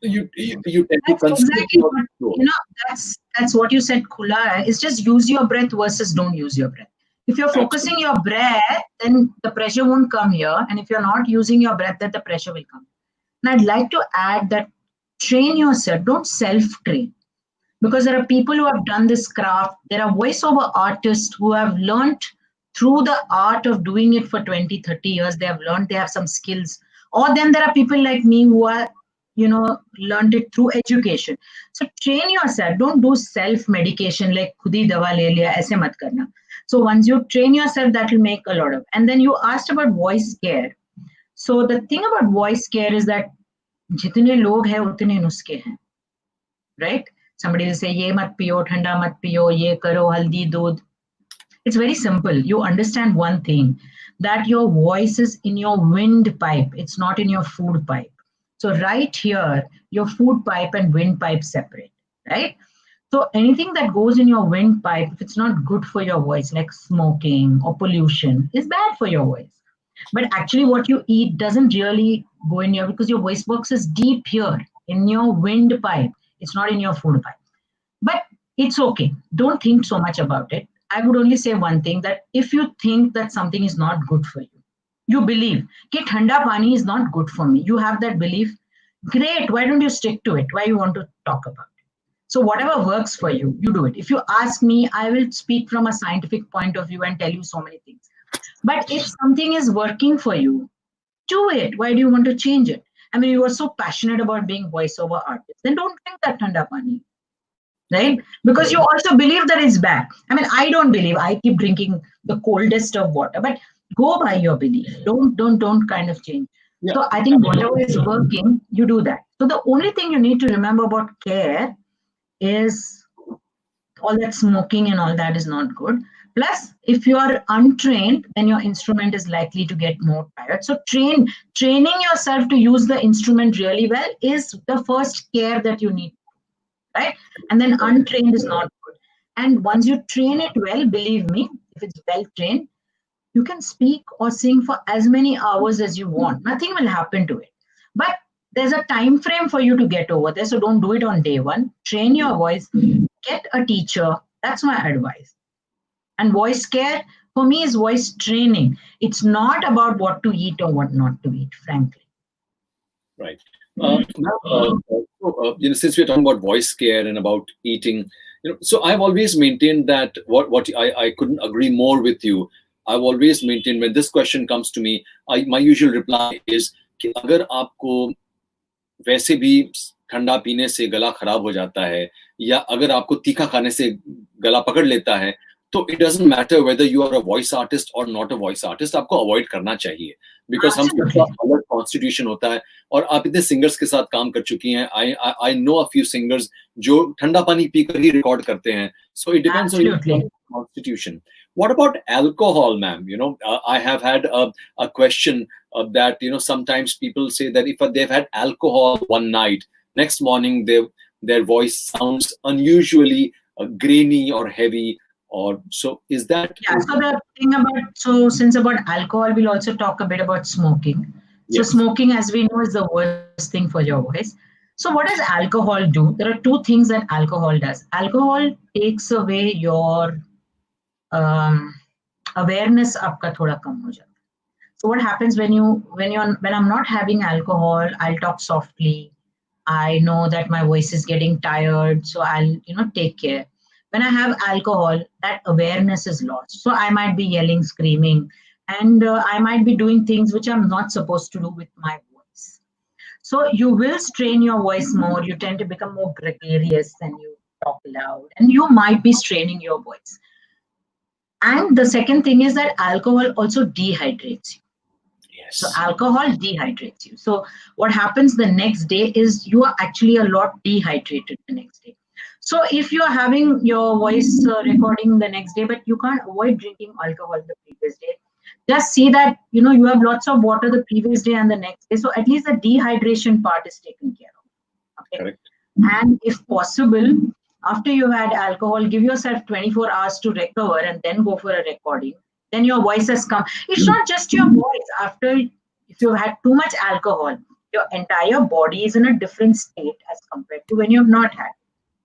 you tend to constrict exactly that's what you said, khula, is just use your breath versus don't use your breath. If you're focusing your breath, then the pressure won't come here, and if you're not using your breath, then the pressure will come. And I'd like to add that train yourself, don't self-train. Because there are people who have done this craft. There are voiceover artists who have learned through the art of doing it for 20, 30 years. They have learned, they have some skills. Or then there are people like me who are, learned it through education. So train yourself. Don't do self-medication like khudi dawa le liya, aise mat karna. So once you train yourself, that will make a lot of. And then you asked about voice care. So the thing about voice care is that jitne log hai utne nuske hain, right? Somebody will say, ye mat piyo, thanda mat piyo, ye karo, haldi, doodh. It's very simple. You understand one thing, that your voice is in your windpipe. It's not in your food pipe. So right here, your food pipe and windpipe separate, right? So anything that goes in your windpipe, if it's not good for your voice, like smoking or pollution, is bad for your voice. But actually, what you eat doesn't really go in your, because your voice box is deep here in your windpipe. It's not in your food pipe. But it's okay. Don't think so much about it. I would only say one thing, that if you think that something is not good for you, you believe कि ठंडा पानी is not good for me. You have that belief. Great. Why don't you stick to it? Why you want to talk about it? So whatever works for you, you do it. If you ask me, I will speak from a scientific point of view and tell you so many things. But if something is working for you, do it. Why do you want to change it? I mean, you are so passionate about being voiceover artist, then don't drink that thanda pani, right? Because you also believe that it's bad. I mean, I don't believe. I keep drinking the coldest of water, but go by your belief. Don't kind of change. Yeah. So I think whatever is working, you do that. So the only thing you need to remember about care is all that smoking and all that is not good. Plus, if you are untrained, then your instrument is likely to get more tired. So training yourself to use the instrument really well is the first care that you need, right? And then untrained is not good. And once you train it well, believe me, if it's well trained, you can speak or sing for as many hours as you want. Nothing will happen to it. But there's a time frame for you to get over there. So don't do it on day one. Train your voice, get a teacher. That's my advice. And voice care for me is voice training. It's not about what to eat or what not to eat, frankly. Right. Since we're talking about voice care and about eating, so I've always maintained that what I couldn't agree more with you. I've always maintained, when this question comes to me, my usual reply is कि अगर आपको वैसे भी ठंडा पीने से गला खराब हो जाता है, या अगर आपको तीखा खाने से गला पकड़ लेता है, तो it doesn't matter whether you are a voice artist or not a voice artist, आपको avoid करना चाहिए, because हम सबका अलग constitution होता है, और आप इतने singers के साथ काम कर चुकी हैं. I know a few singers जो ठंडा पानी पीकर ही record करते हैं. So it depends on your constitution. What about alcohol, ma'am? I have had a question that, sometimes people say that if they've had alcohol one night, next morning their voice sounds unusually grainy or heavy. Or so is that? Yeah. So the thing since about alcohol, we'll also talk a bit about smoking. Yes. So smoking, as we know, is the worst thing for your voice. So what does alcohol do? There are two things that alcohol does. Alcohol takes away your awareness. Aapka thoda kam ho jata. So what happens when I'm not having alcohol, I'll talk softly. I know that my voice is getting tired, so I'll take care. When I have alcohol, that awareness is lost. So I might be yelling, screaming, and I might be doing things which I'm not supposed to do with my voice. So you will strain your voice more. You tend to become more gregarious and you talk loud, and you might be straining your voice. And the second thing is that alcohol also dehydrates you. Yes. So alcohol dehydrates you. So what happens the next day is you are actually a lot dehydrated the next day. So if you're having your voice recording the next day, but you can't avoid drinking alcohol the previous day, just see that, you have lots of water the previous day and the next day. So at least the dehydration part is taken care of. Okay. Correct. And if possible, after you had alcohol, give yourself 24 hours to recover and then go for a recording. Then your voice has come. It's not just your voice. If you've had too much alcohol, your entire body is in a different state as compared to when you've not had.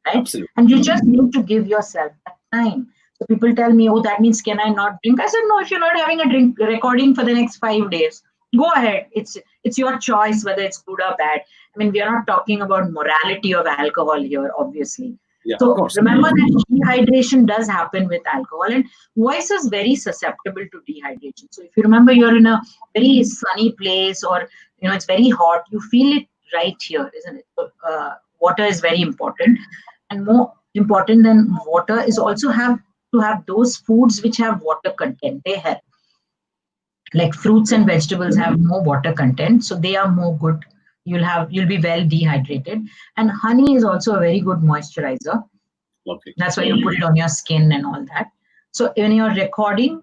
Right? Absolutely. And you just need to give yourself that time. So people tell me, oh, that means can I not drink? I said, no, if you're not having a drink recording for the next 5 days, go ahead. It's your choice whether it's good or bad. I mean, we are not talking about morality of alcohol here, obviously. Yeah, so remember that dehydration does happen with alcohol, and voice is very susceptible to dehydration. So if you remember you're in a very sunny place, or it's very hot, you feel it right here, isn't it? So, water is very important, and more important than water is also to have those foods which have water content. They help. Like fruits and vegetables have more water content, so they are more good. You'll be well dehydrated. And honey is also a very good moisturizer. Lovely. That's why you put it on your skin and all that. So when you're recording,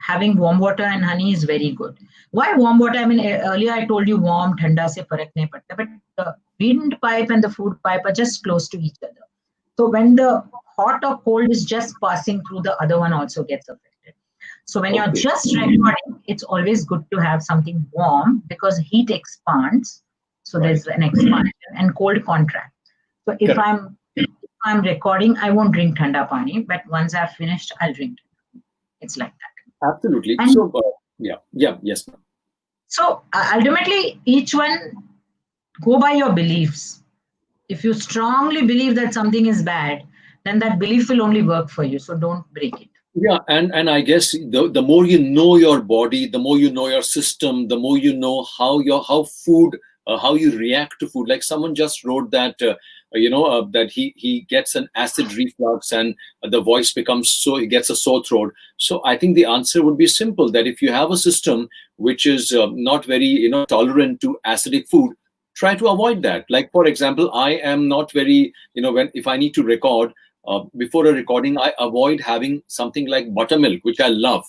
having warm water and honey is very good. Why warm water? I mean, earlier I told you warm, thanda se farak nahi padta, but the windpipe and the food pipe are just close to each other. So when the hot or cold is just passing through, the other one also gets affected. So when you're Okay. just recording, it's always good to have something warm because heat expands. So there's an expansion and cold contract. So if I'm recording, I won't drink thanda pani, but once I've finished, I'll drink. It's like that. Absolutely. And So, yes, ma'am. so ultimately, each one go by your beliefs. If you strongly believe that something is bad, then that belief will only work for you. So don't break it. Yeah, and I guess the more you know your body, the more you know your system, the more you know how food, how you react to food. Like someone just wrote that that he gets an acid reflux and the voice becomes so he gets a sore throat. So I think the answer would be simple, that if you have a system which is not very tolerant to acidic food, try to avoid that. Like for example, I am not very when if I need to record. Before a recording, I avoid having something like buttermilk, which I love.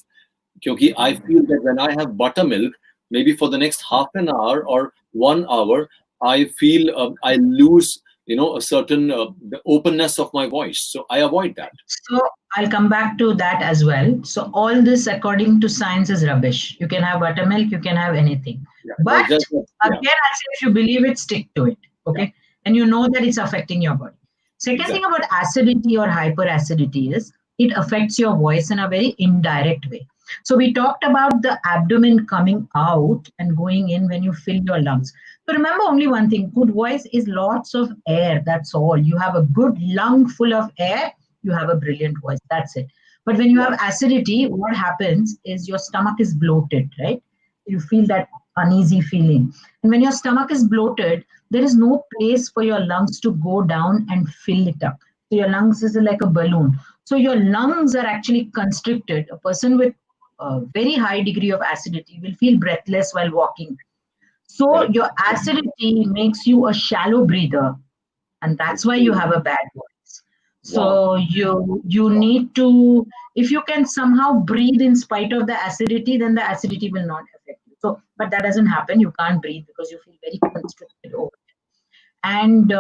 Because I feel that when I have buttermilk, maybe for the next half an hour or 1 hour, I feel I lose, a certain the openness of my voice. So I avoid that. So I'll come back to that as well. So all this, according to science, is rubbish. You can have buttermilk, you can have anything. Yeah, But yeah, again, I say if you believe it, stick to it. Okay. And you know that it's affecting your body. Second thing exactly. about acidity or hyperacidity is it affects your voice in a very indirect way. So we talked about the abdomen coming out and going in when you fill your lungs. So remember only one thing, good voice is lots of air. That's all. You have a good lung full of air, you have a brilliant voice. That's it. But when you have acidity, what happens is your stomach is bloated, right? You feel that uneasy feeling. And when your stomach is bloated, there is no place for your lungs to go down and fill it up. So your lungs is like a balloon. So your lungs are actually constricted. A person with a very high degree of acidity will feel breathless while walking. So Correct. your acidity makes you a shallow breather, and that's why you have a bad voice. Wow. So you need to, if you can somehow breathe in spite of the acidity, then the acidity will not affect you. So but that doesn't happen. You can't breathe because you feel very constricted over there. And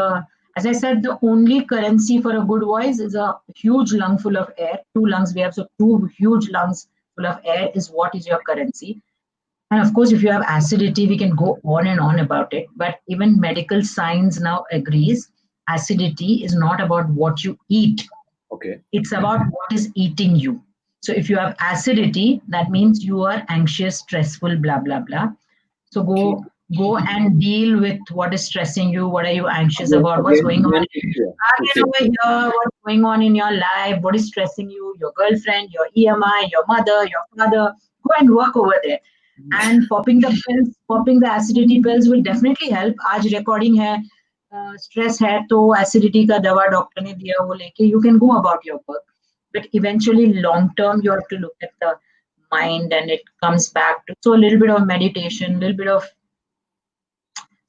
as I said, the only currency for a good voice is a huge lung full of air. Two lungs we have, so two huge lungs full of air is what is your currency. And of course, if you have acidity, we can go on and on about it. But even medical science now agrees acidity is not about what you eat, Okay. it's about what is eating you. So if you have acidity, that means you are anxious, stressful, blah, blah, blah. So Okay. go and deal with what is stressing you, what are you anxious Again, about, what's again, going on. again, yeah. Again over here, what's going on in your life, what is stressing you, your girlfriend, your EMI, your mother, your father. Go and work over there. And popping the pills, popping the acidity pills will definitely help. आज recording है, stress है तो acidity का दवा doctor ने दिया वो लेके you can go about your work. But eventually long term you have to look at the mind, and it comes back to, so a little bit of meditation, a little bit of,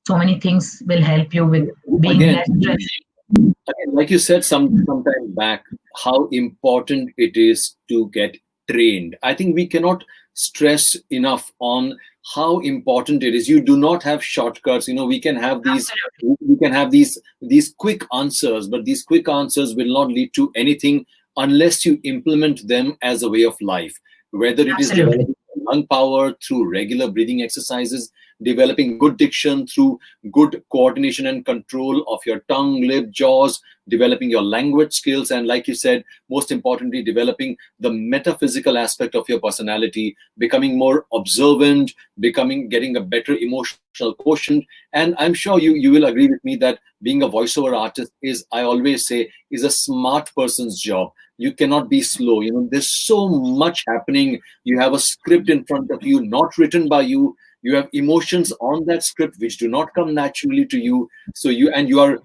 so many things will help you with being Again, less stressed. again, like you said sometime back, how important it is to get trained. I think we cannot stress enough on how important it is. You do not have shortcuts. We can have these Absolutely. these quick answers, but these quick answers will not lead to anything unless you implement them as a way of life. Whether it is Absolutely. developing lung power through regular breathing exercises, developing good diction through good coordination and control of your tongue, lip, jaws, developing your language skills, and like you said, most importantly, developing the metaphysical aspect of your personality, becoming more observant, getting a better emotional quotient. And I'm sure you will agree with me that being a voiceover artist is, I always say, is a smart person's job. You cannot be slow. There's so much happening. You have a script in front of you, not written by you. You have emotions on that script which do not come naturally to you. So you are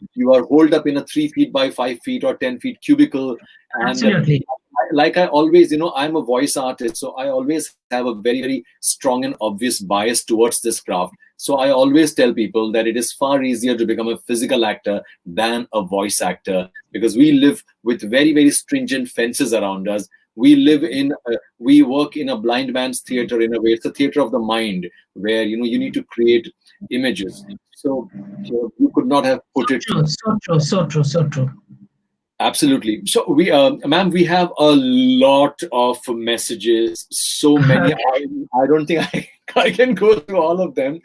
holed up in a 3 feet by 5 feet or 10 feet cubicle. And Absolutely. like I always, I'm a voice artist, so I always have a very, very strong and obvious bias towards this craft. So I always tell people that it is far easier to become a physical actor than a voice actor, because we live with very, very stringent fences around us. we live in, we work in a blind man's theater in a way. It's a theater of the mind where, you need to create images. So you could not have put it. True, so true, so true, so true. Absolutely. So ma'am, we have a lot of messages, so many. I don't think I can go through all of them,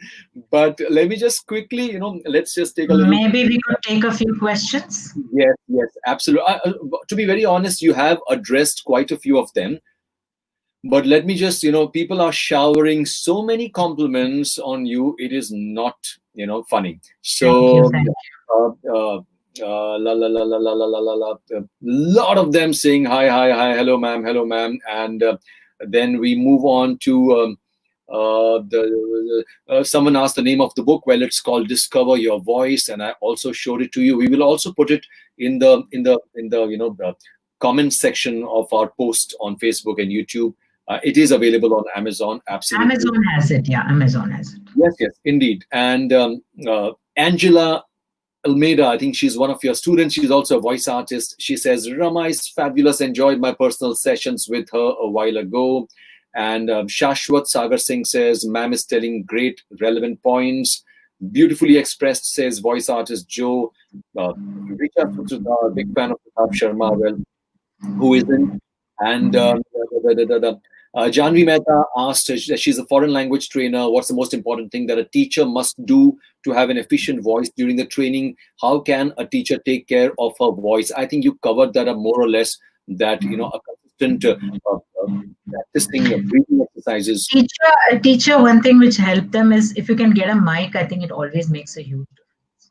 but let me just quickly, let's just take a little. Maybe we could take a few questions. Yes, yes, absolutely. To be very honest, you have addressed quite a few of them, but let me just, people are showering so many compliments on you. It is not, funny. So, Thank you. la la la la la la la la. A lot of them saying hi, hi, hi, hello, ma'am, and then we move on to someone asked the name of the book. Well, it's called Discover Your Voice, and I also showed it to you. We will also put it in the the comment section of our post on Facebook and YouTube. It is available on Amazon. Absolutely, Amazon has it. Yeah, Amazon has it. Yes, yes, indeed. And Angela Almeida, I think she's one of your students. She's also a voice artist. She says, Rama is fabulous. Enjoyed my personal sessions with her a while ago. And Shashwat Sagar Singh says, ma'am is telling great, relevant points. Beautifully expressed, says voice artist Joe. Richard Putrada, big fan of Pratap Sharma, well, who isn't? And Janvi Mehta asked, she's a foreign language trainer, what's the most important thing that a teacher must do to have an efficient voice during the training? How can a teacher take care of her voice? I think you covered that up more or less, that, a consistent practicing breathing exercises. Teacher, one thing which helped them is if you can get a mic, I think it always makes a huge difference.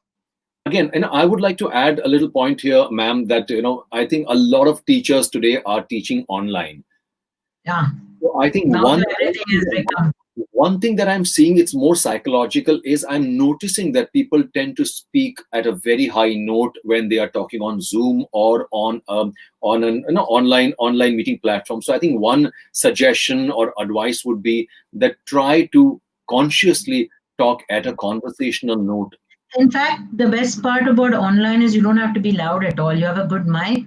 Again, and I would like to add a little point here, ma'am, that, I think a lot of teachers today are teaching online. Yeah. So I think now one thing that I'm seeing, it's more psychological, is I'm noticing that people tend to speak at a very high note when they are talking on Zoom or on an online meeting platform. So I think one suggestion or advice would be that try to consciously talk at a conversational note. In fact, the best part about online is you don't have to be loud at all. You have a good mic.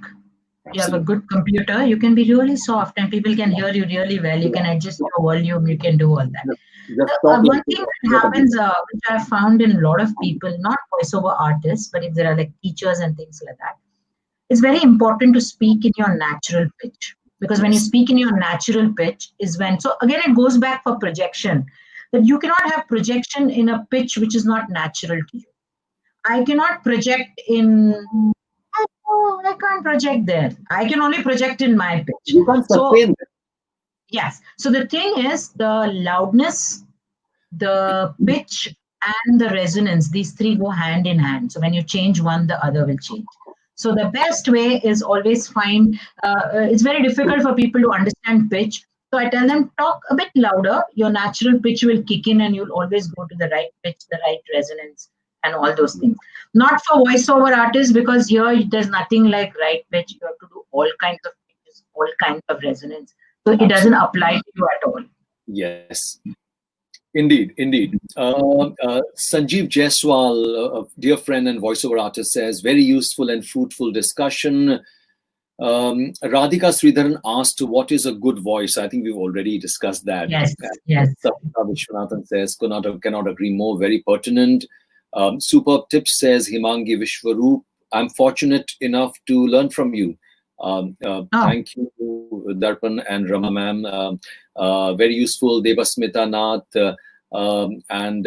You have a good computer, you can be really soft and people can hear you really well. You can adjust your volume, you can do all that. One thing that happens, which I found in a lot of people, not voiceover artists, but if there are like teachers and things like that, it's very important to speak in your natural pitch. Because when you speak in your natural pitch is when, so again, it goes back for projection, that you cannot have projection in a pitch which is not natural to you. I cannot project in... Oh, I can't project there. I can only project in my pitch. You can't sustain that. Yes. So the thing is, the loudness, the pitch, and the resonance, these three go hand in hand. So when you change one, the other will change. So the best way is always find, it's very difficult for people to understand pitch. So I tell them, talk a bit louder. Your natural pitch will kick in and you'll always go to the right pitch, the right resonance, and all those things. Not for voiceover artists, because here there's nothing like right pitch. You have to do all kinds of pitches, all kinds of resonance. So it doesn't apply to you at all. Yes. Indeed, indeed. Sanjeev Jaiswal, a dear friend and voiceover artist, says, very useful and fruitful discussion. Radhika Sridharan asked, what is a good voice? I think we've already discussed that. Yes, yes. Vishwanathan says, cannot agree more, very pertinent. Superb tips, says Himangi Vishwaroop. I'm fortunate enough to learn from you. Thank you, Darrpan and Rama ma'am. Very useful, Devasmita Nath, and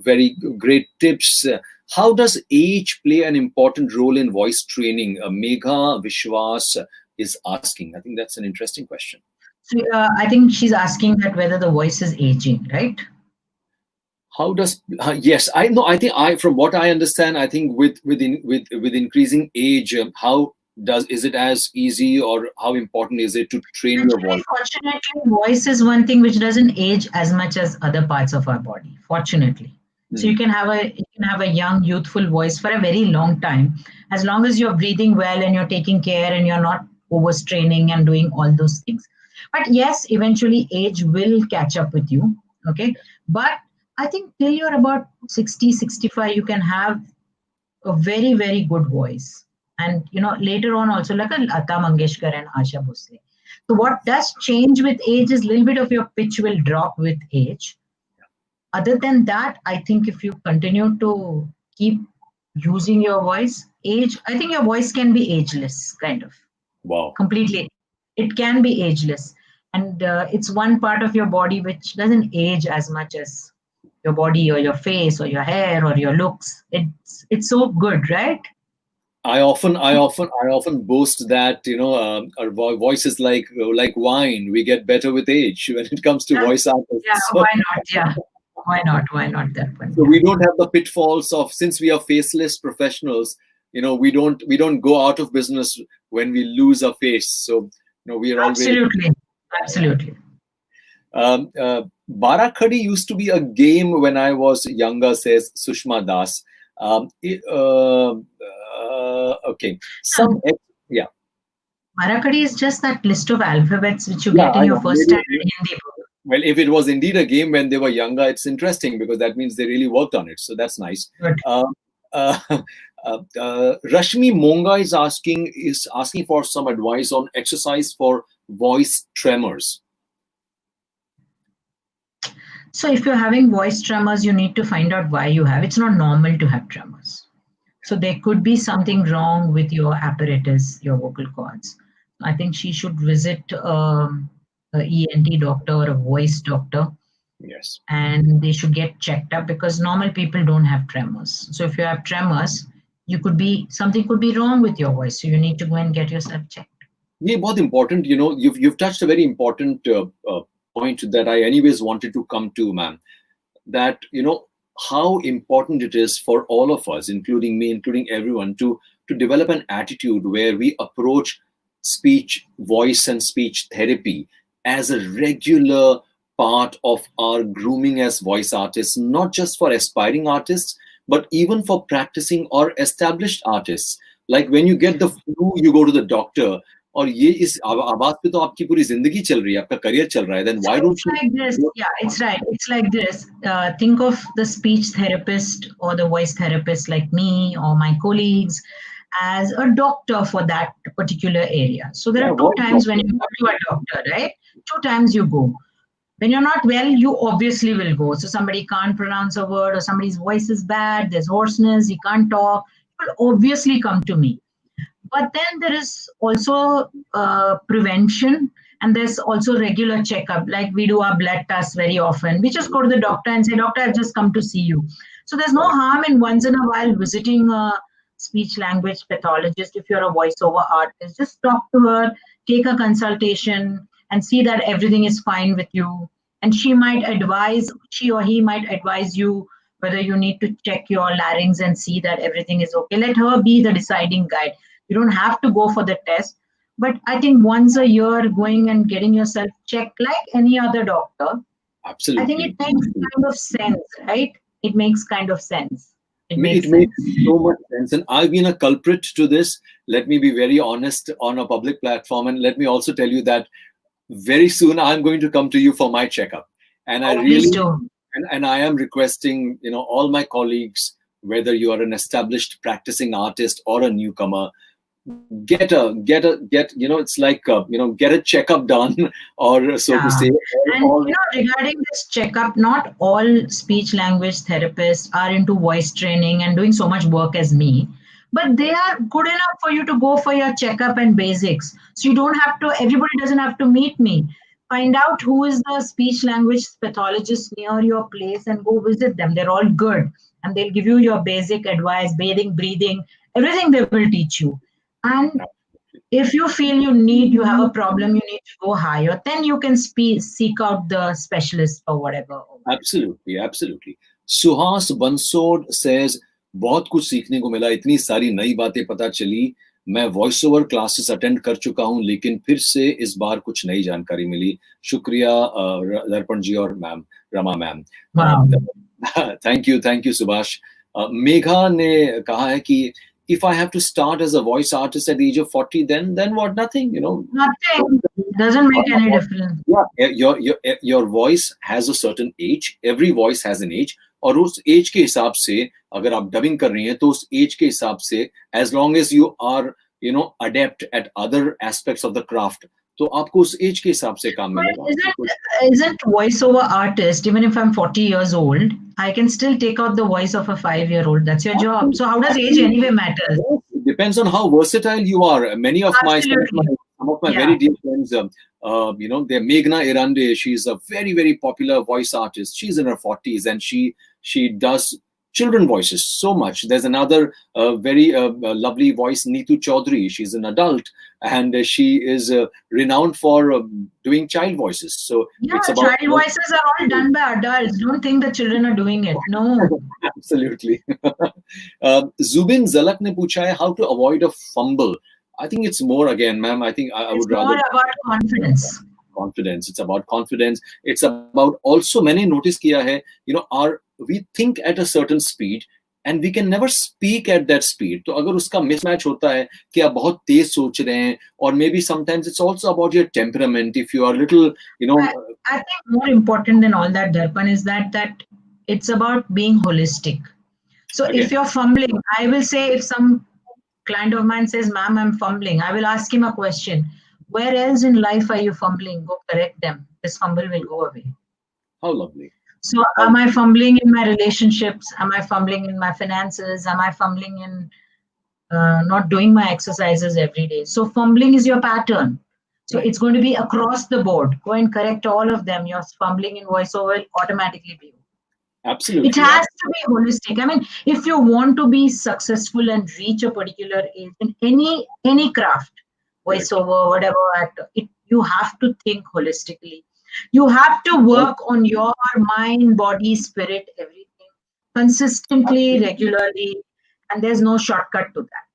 very great tips. How does age play an important role in voice training? Megha Vishwas is asking. I think that's an interesting question. So, I think she's asking that whether the voice is aging, right? How does yes, I know. I think from what I understand, I think with increasing age, is it as easy, or how important is it to train your voice? Fortunately, voice is one thing which doesn't age as much as other parts of our body. Fortunately, so you can have a young, youthful voice for a very long time, as long as you're breathing well and you're taking care and you're not overstraining and doing all those things. But yes, eventually age will catch up with you. Okay, but I think till you're about 60, 65, you can have a very, very good voice. And, later on also, like a Lata Mangeshkar and Asha Bhosle. So what does change with age is a little bit of your pitch will drop with age. Other than that, I think if you continue to keep using your voice, I think your voice can be ageless, kind of. Wow. Completely. It can be ageless. And it's one part of your body which doesn't age as much as your body or your face or your hair or your looks. It's so good, right? I often boast that our voice is like wine. We get better with age when it comes to Yeah, voice yeah, artists. why not? Yeah. Why not? Why not that one? So Yeah. we don't have the pitfalls of, since we are faceless professionals. We don't go out of business when we lose our face. So we are always. Absolutely. Absolutely. Barakhadi used to be a game when I was younger, says Sushma Das. Okay. Yeah. Marakadi is just that list of alphabets which you Yeah, get in I your know. first standard Hindi book. Well, if it was indeed a game when they were younger, it's interesting because that means they really worked on it. So that's nice. Good. Uh, Rashmi Monga is asking for some advice on exercise for voice tremors. So if you're having voice tremors, you need to find out why you have. It's not normal to have tremors. So there could be something wrong with your apparatus, your vocal cords. I think she should visit a ENT doctor or a voice doctor, Yes. and they should get checked up because normal people don't have tremors. So if you have tremors, something could be wrong with your voice. So you need to go and get yourself checked. Yeah, both important. You've touched a very important point that I anyways wanted to come to, ma'am. That how important it is for all of us, including me, including everyone, to develop an attitude where we approach speech, voice, and speech therapy as a regular part of our grooming as voice artists, not just for aspiring artists, but even for practicing or established artists. Like when you get the flu, you go to the doctor. और ये इस आवाज पे तो आपकी पूरी जिंदगी चल रही है, आपका करियर चल रहा है. Then why don't you? Like this, yeah, it's right. It's like this. Think of the speech therapist or the voice therapist like me or my colleagues as a doctor for that particular area. So there are two times when you go to a doctor, right? Two times you go. When you're not well, you obviously will go. So somebody can't pronounce a word or somebody's voice is bad, there's hoarseness, he can't talk, you will obviously come to me. But then there is also prevention, and there's also regular checkup. Like we do our blood tests very often. We just go to the doctor and say, "Doctor, I've just come to see you." So there's no harm in once in a while visiting a speech language pathologist if you're a voiceover artist. Just talk to her, take a consultation, and see that everything is fine with you. And she or he might advise you whether you need to check your larynx and see that everything is okay. Let her be the deciding guide. You don't have to go for the test. But I think once a year, going and getting yourself checked like any other doctor, Absolutely. I think it makes kind of sense, right? It makes kind of sense. It makes so much sense. And I've been a culprit to this. Let me be very honest on a public platform. And let me also tell you that very soon I'm going to come to you for my checkup. And I really do. And I am requesting, all my colleagues, whether you are an established practicing artist or a newcomer, get it's like get a checkup done, or so to say. And regarding this checkup, not all speech language therapists are into voice training and doing so much work as me, but they are good enough for you to go for your checkup and basics. So you don't have to, everybody doesn't have to meet me. Find out who is the speech language pathologist near your place and go visit them. They're all good, and they'll give you your basic advice, bathing, breathing, everything they will teach you. And if you feel you have a problem, you need to go higher, then you can seek out the specialist or whatever. Absolutely. Suhas Bansod says, बहुत कुछ सीखने को मिला, इतनी सारी नई बातें पता चली. मैं वॉइस ओवर क्लासेस अटेंड कर चुका हूं, लेकिन फिर से इस बार कुछ नई जानकारी मिली. शुक्रिया दर्पण जी और ma'am, Rama ma'am. Thank you Subhash. Megha ने कहा है कि if I have to start as a voice artist at the age of 40, then what? Nothing, Nothing. Doesn't make any difference. Yeah, your voice has a certain age. Every voice has an age. और उस as के हिसाब से अगर आप dubbing कर रही हैं तो उस एज के हिसाब से, as long as you are adept at other aspects of the craft, तो आपको उस एज के हिसाब से काम But मिलेगा. isn't voiceover artist, even if I'm 40 years old, I can still take out the voice of a 5-year-old. That's your job. So how does age anyway matter? Yes, it depends on how versatile you are. Many of my Absolutely. some of my Yeah. very dear friends, they're Meghna Irande. She's a very very popular voice artist. She's in her 40s and she does children voices so much. There's another very lovely voice, Neetu Chaudhary. She's an adult and she is renowned for doing child voices. So Yeah, it's about child voices are all done by adults. Don't think the children are doing it. No. Absolutely. Zubin Zalak ne pucha hai how to avoid a fumble. I think it's more again, ma'am. I think I It's would rather more about confidence. confidence. It's about confidence. It's about also मैंने notice किया है, we think at a certain speed and we can never speak at that speed. तो अगर उसका mismatch होता है कि आप बहुत तेज सोच रहे हैं, or maybe sometimes it's also about your temperament. If you are little, I think more important than all that, Darpan, is that it's about being holistic. So again, if you're fumbling, I will say if some client of mine says, ma'am, I'm fumbling, I will ask him a question. Where else in life are you fumbling? Go correct them. This fumble will go away. how lovely. So am I fumbling in my relationships? Am I fumbling in my finances? Am I fumbling in not doing my exercises every day? So fumbling is your pattern. So Right. it's going to be across the board. Go and correct all of them. Your fumbling in voiceover will automatically be. Absolutely. It has to be holistic. I mean, if you want to be successful and reach a particular age in any craft, Correct. voiceover, whatever actor, you have to think holistically. You have to work on your mind, body, spirit, everything consistently, regularly, and there's no shortcut to that.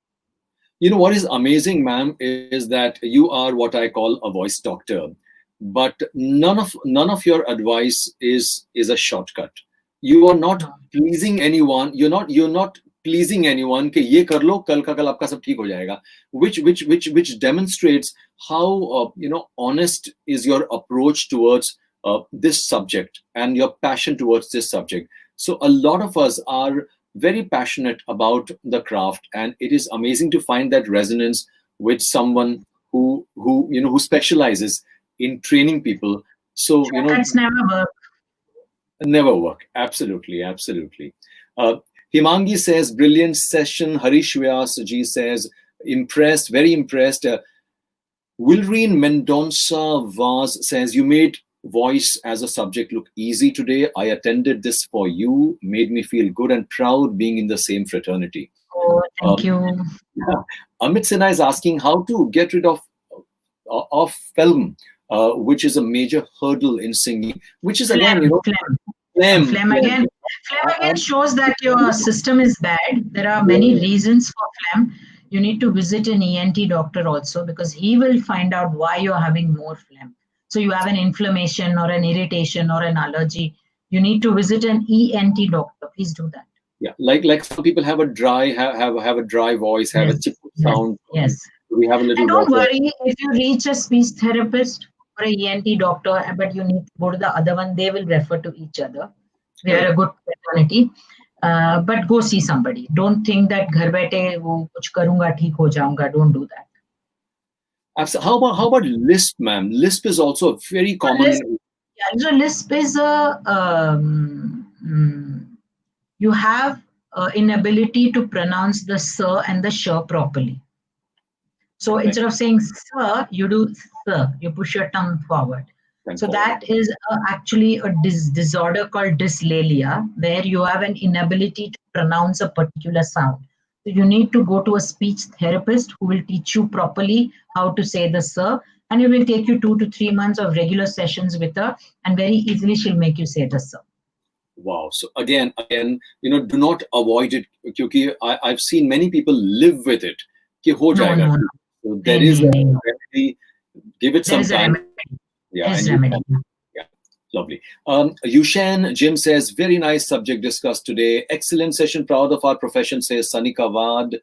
What is amazing, ma'am, is that you are what I call a voice doctor, but none of your advice is a shortcut. You are not pleasing anyone. You're not pleasing anyone कि ये कर लो कल का कल आपका सब ठीक हो जाएगा. Which demonstrates how honest is your approach towards this subject and your passion towards this subject. So a lot of us are very passionate about the craft, and it is amazing to find that resonance with someone who specializes in training people. So Shortcuts never work. never work. Absolutely. Himangi says brilliant session. Harish Vyas ji says impressed, very impressed. Wilreen Mendonça Vaz says you made voice as a subject look easy today. I attended this for you, made me feel good and proud being in the same fraternity. Oh, thank you. Amit Sinha is asking how to get rid of film, which is a major hurdle in singing, which is again, phlegm. Phlegm again shows that your system is bad. There are many reasons for phlegm. You need to visit an ENT doctor also, because he will find out why you're having more phlegm. So you have an inflammation or an irritation or an allergy. You need to visit an ENT doctor. Please do that. Yeah, like some people have a dry have a dry voice, have a chip sound. Yes. We have a little. And don't water. worry if you reach a speech therapist or a ENT doctor, but you need to go to the other one. They will refer to each other. They are a good fraternity. But go see somebody. Don't think that घर बैठे वो कुछ करूँगा ठीक हो जाऊँगा. Don't do that. Absolutely. How about Lisp, ma'am? Lisp is also a very common. So Lisp is you have inability to pronounce the sir and the sh properly. So instead of saying sir, you do sir. You push your tongue forward. So that is actually a disorder called dyslalia, where you have an inability to pronounce a particular sound. So you need to go to a speech therapist who will teach you properly how to say the sir, and it will take you 2 to 3 months of regular sessions with her, and very easily she'll make you say the sir. Wow. So again, do not avoid it, because I've seen many people live with it. कि हो जाएगा. No. So there is a remedy. Give it some time. Yeah, lovely. Yushan Jim says, very nice subject discussed today. Excellent session. Proud of our profession, says Sanika Vad.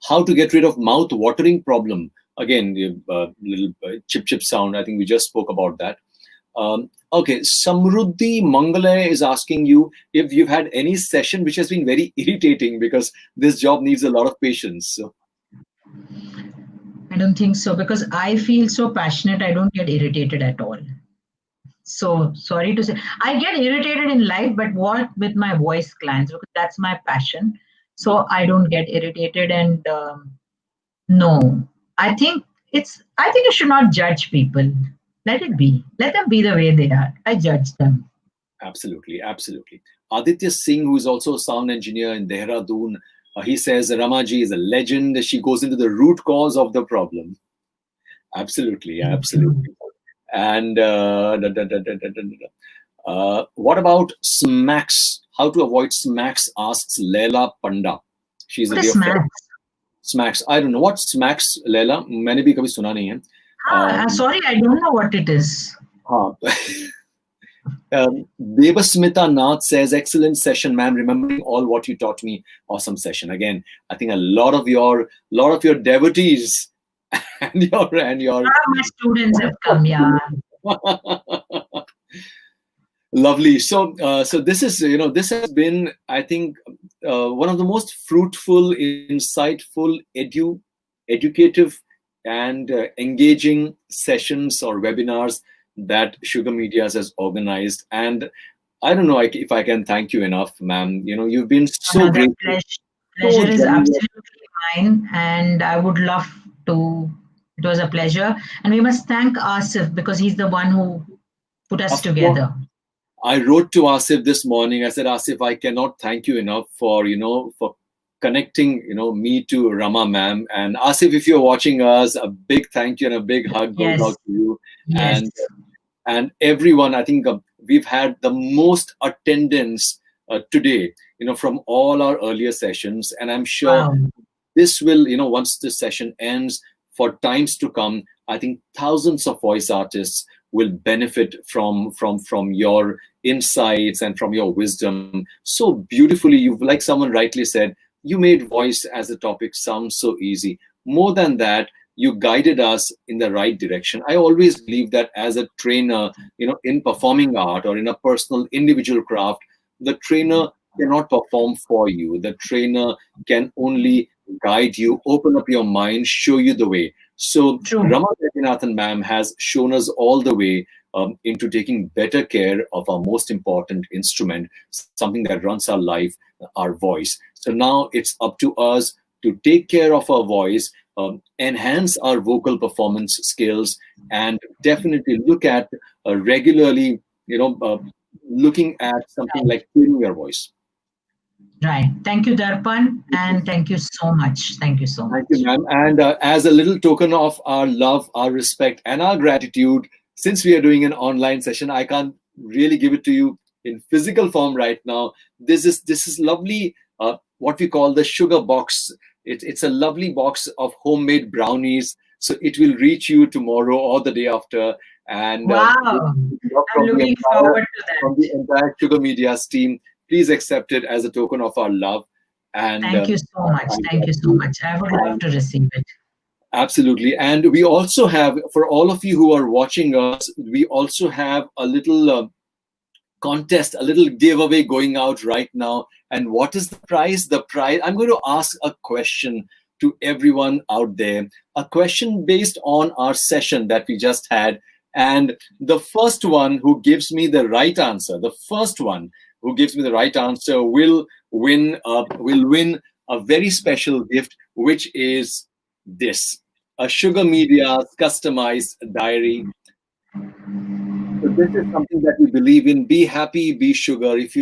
How to get rid of mouth watering problem. Again, the little chip sound. I think we just spoke about that. Okay, Samruddhi Mangale is asking you if you've had any session which has been very irritating, because this job needs a lot of patience. So. I don't think so because I feel so passionate. I don't get irritated at all. So sorry to say, I get irritated in life, but what with my voice clients because that's my passion. So I don't get irritated, and no, I think I think you should not judge people. Let it be. Let them be the way they are. I judge them. Absolutely, absolutely. Aditya Singh, who is also a sound engineer in Dehradun, he says Ramaji is a legend. She goes into the root cause of the problem. Absolutely, absolutely. And what about smacks? How to avoid smacks? Asks Leila Panda. She's a What dear is friend. maths? Smacks. I don't know what smacks, Leila. मैंने भी कभी सुना नहीं है. Sorry, I don't know what it is. हाँ. Devasmita Nath says, excellent session, ma'am. Remembering all what you taught me. Awesome session. Again, I think a lot of your devotees and your My students have come, yeah. Lovely. So, so this is, this has been, I think, one of the most fruitful, insightful, educative, and engaging sessions or webinars that Sugar Mediaz has organized. And I don't know if I can thank you enough, ma'am. You've been so great. Pleasure is absolutely mine, and I would love to. It was a pleasure, and we must thank Asif because he's the one who put us together. I wrote to Asif this morning. I said, Asif, I cannot thank you enough for for connecting me to Rama ma'am. And Asif, if you're watching us, a big thank you and a big hug goes out to you. Yes. And everyone. I think we've had the most attendance today, from all our earlier sessions, and I'm sure this will, once this session ends, for times to come, I think thousands of voice artists will benefit from your insights and from your wisdom so beautifully. You've, like someone rightly said, you made voice as a topic sound so easy. More than that, you guided us in the right direction. I always believe that as a trainer, in performing art or in a personal individual craft, the trainer cannot perform for you. The trainer can only guide you, open up your mind, show you the way. So Rama Vaidyanathan ma'am has shown us all the way into taking better care of our most important instrument, something that runs our life, our voice. So now it's up to us to take care of our voice, enhance our vocal performance skills, and definitely look at regularly, looking at something like tuning your voice. Right. Thank you, Darrpan, and thank you so much. Thank you so much. Thank you, ma'am. And as a little token of our love, our respect, and our gratitude, since we are doing an online session, I can't really give it to you in physical form right now. This is lovely. What we call the sugar box. It's a lovely box of homemade brownies. So it will reach you tomorrow or the day after. And wow, I'm looking forward to that. From the entire Sugar Mediaz team, please accept it as a token of our love. And thank you so much. Thank you so much. I would love to receive it. Absolutely. And we also have, for all of you who are watching us, we also have a little contest, a little giveaway going out right now. And what is the prize? The prize, I'm going to ask a question to everyone out there, a question based on our session that we just had. And the first one who gives me the right answer, will win a very special gift, which is this: a Sugar Mediaz customized diary. So this is something that we believe in. Be happy, be sugar. If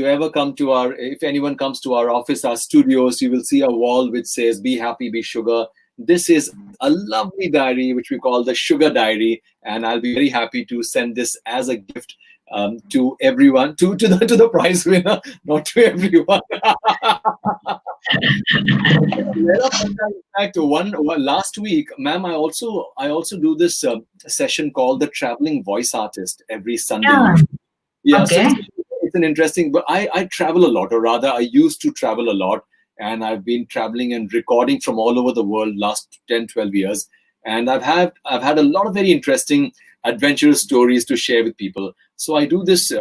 anyone comes to our office, our studios, you will see a wall which says "Be happy, be sugar." This is a lovely diary which we call the Sugar Diary, and I'll be very happy to send this as a gift to everyone, to the prize winner, not to everyone. In fact, one last week, ma'am, I also do this session called the Traveling Voice Artist every Sunday. Yeah, okay. So it's an interesting. But I travel a lot, or rather, I used to travel a lot, and I've been traveling and recording from all over the world last 10, 12 years, and I've had a lot of very interesting, adventurous stories to share with people. So I do this, a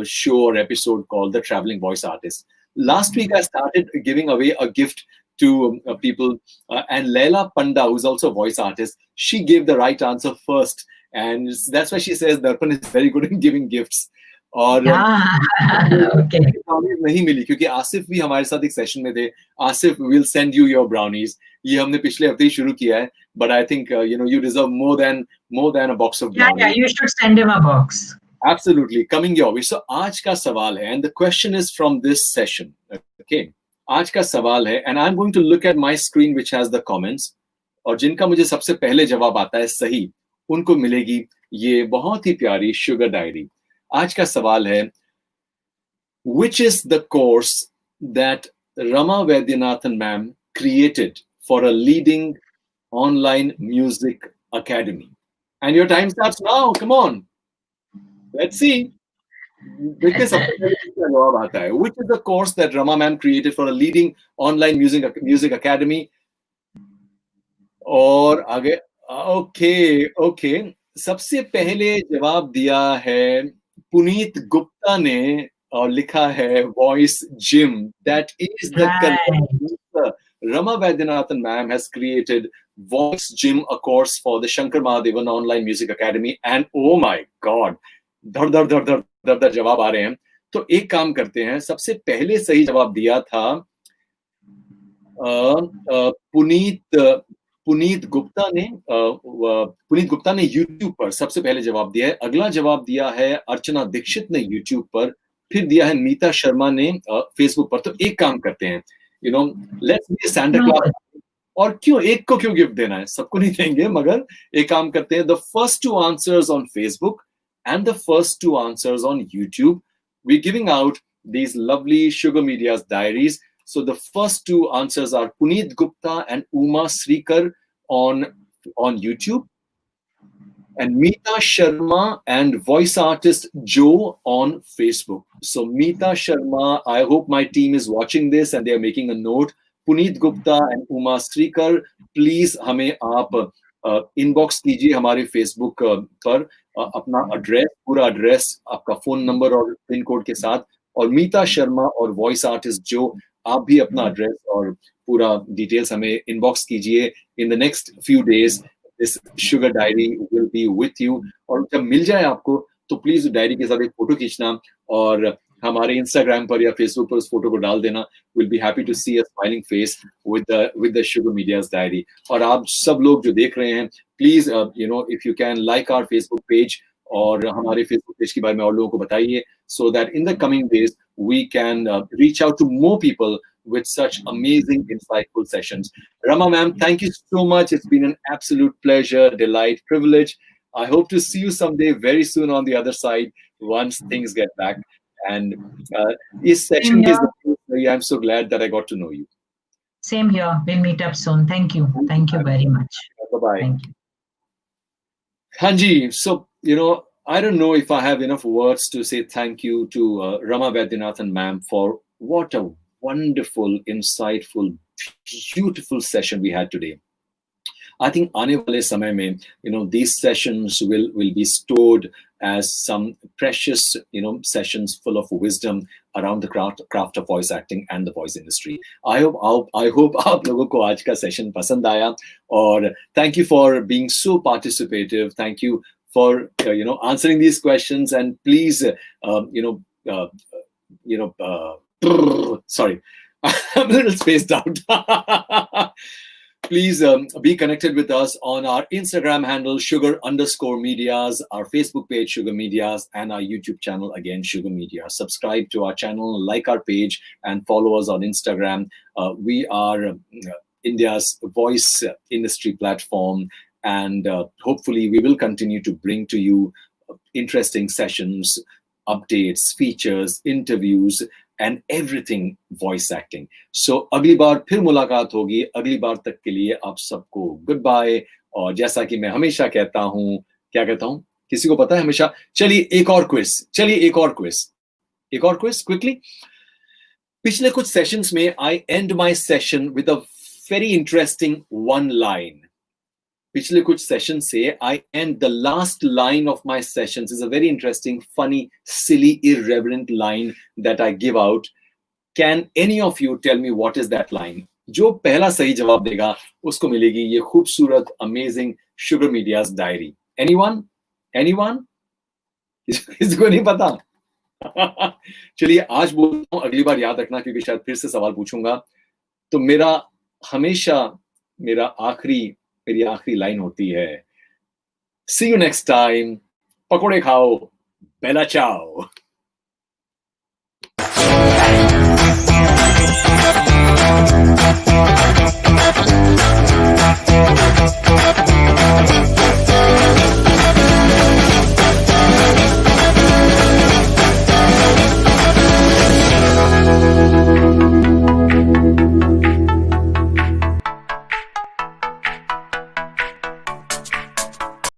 show or episode called the Traveling Voice Artist. Last week, I started giving away a gift to people. And Leila Panda, who's also a voice artist, she gave the right answer first. And that's why she says Darpan is very good in giving gifts. और Okay. Brownies नहीं मिली क्योंकि आसिफ भी हमारे साथ एक session में थे. Asif will send you your brownies. ये हमने पिछले हफ्ते ही शुरू किया है. But I think you deserve more than a box of brownies. Yeah, you should send him a box. Absolutely, coming your way. So आज का सवाल है, and the question is from this session. Okay, आज का सवाल है, and I'm going to look at my screen which has the comments. और जिनका मुझे सबसे पहले जवाब आता है सही, उनको मिलेगी ये बहुत ही प्यारी शुगर डायरी. आज का सवाल है, which is the course that Rama Vaidyanathan ma'am created for a leading online music academy? And your time starts now. Come on. Let's see. Which is the course that Rama ma'am created for a leading online music academy? और आगे, okay. सबसे पहले जवाब दिया है पुनीत गुप्ता ने और लिखा है voice gym. That is the correct answer. Rama Vaidyanathan ma'am has created Voice Gym, a course for the Shankar Mahadevan Online Music Academy. And oh my God, धर जवाब आ रहे हैं. तो एक काम करते हैं, सबसे पहले सही जवाब दिया था पुनीत गुप्ता ने YouTube पर सबसे पहले जवाब दिया है. अगला जवाब दिया है अर्चना दीक्षित ने YouTube पर. फिर दिया है मीता शर्मा ने फेसबुक पर. तो एक काम करते हैं, लेट्स बी सैंटा क्लॉज. और एक को क्यों गिफ्ट देना है, सबको नहीं देंगे, मगर एक काम करते हैं, the first 2 answers on Facebook and the first 2 answers on YouTube, we're giving out these lovely Sugar Mediaz diaries. So the first 2 answers are Puneet Gupta and Uma Srikar on YouTube, and Meeta Sharma and voice artist Joe on Facebook. So Meeta Sharma, I hope my team is watching this and they are making a note. Puneet Gupta and Uma Srikar, please हमें आप inbox कीजिए हमारे Facebook पर अपना address, पूरा address, आपका phone number और pin code के साथ. और मीता शर्मा और वॉइस आर्टिस्ट जो, आप भी अपना एड्रेस और पूरा डिटेल्स हमें इनबॉक्स कीजिए. In the next few days this sugar diary will be with you. और जब मिल जाए आपको तो प्लीज डायरी के साथ एक फोटो खींचना और हमारे इंस्टाग्राम पर या फेसबुक पर उस फोटो को डाल देना. Will be happy to see a smiling face with the sugar media's diary. और आप सब लोग जो देख रहे हैं, please if you can like our Facebook page और हमारे फेसबुक पेज के बारे में और लोगों को बताइए, so that in the coming days we can reach out to more people with such amazing, insightful sessions. Rama ma'am, thank you so much. It's been an absolute pleasure, delight, privilege. I hope to see you someday very soon on the other side once things get back. And this session is I'm so glad that I got to know you. Same here. We'll meet up soon. Thank you. Thank you very much. Bye-bye. Thank you. Hanji, so, I don't know if I have enough words to say thank you to Rama Vaidyanathan ma'am for what a wonderful, insightful, beautiful session we had today. I think aane wale samay mein, these sessions will be stored as some precious, sessions full of wisdom around the craft of voice acting and the voice industry. I hope aap logo ko aaj ka session pasand aaya, aur thank you for being so participative. Thank you for answering these questions, and please sorry, I'm a little spaced out. Please be connected with us on our Instagram handle, sugar_medias, our Facebook page, Sugar Mediaz, and our YouTube channel, again, Sugar Media. Subscribe to our channel, like our page, and follow us on Instagram. We are India's voice industry platform, and hopefully we will continue to bring to you interesting sessions, updates, features, interviews, and everything voice acting. So अगली बार फिर मुलाकात होगी. अगली बार तक के लिए आप सबको गुड बाय. और जैसा कि मैं हमेशा कहता हूं, क्या कहता हूं, किसी को पता है हमेशा? चलिए एक और क्विज क्विकली. पिछले कुछ सेशंस में I end my session with a very interesting one line. पिछले कुछ सेशन से I end the last line of my sessions is a very interesting, funny, silly, irreverent line that I give out. Can any of you tell me what is that line? जो पहला सही जवाब देगा उसको मिलेगी ये खूबसूरत amazing sugar media's diary. Anyone? Anyone? किसको नहीं पता? चलिए आज बोलता हूं, अगली बार याद रखना क्योंकि शायद फिर से सवाल पूछूंगा. तो हमेशा मेरी आखिरी लाइन होती है, सी यू नेक्स्ट टाइम, पकोड़े खाओ, बेला चाओ.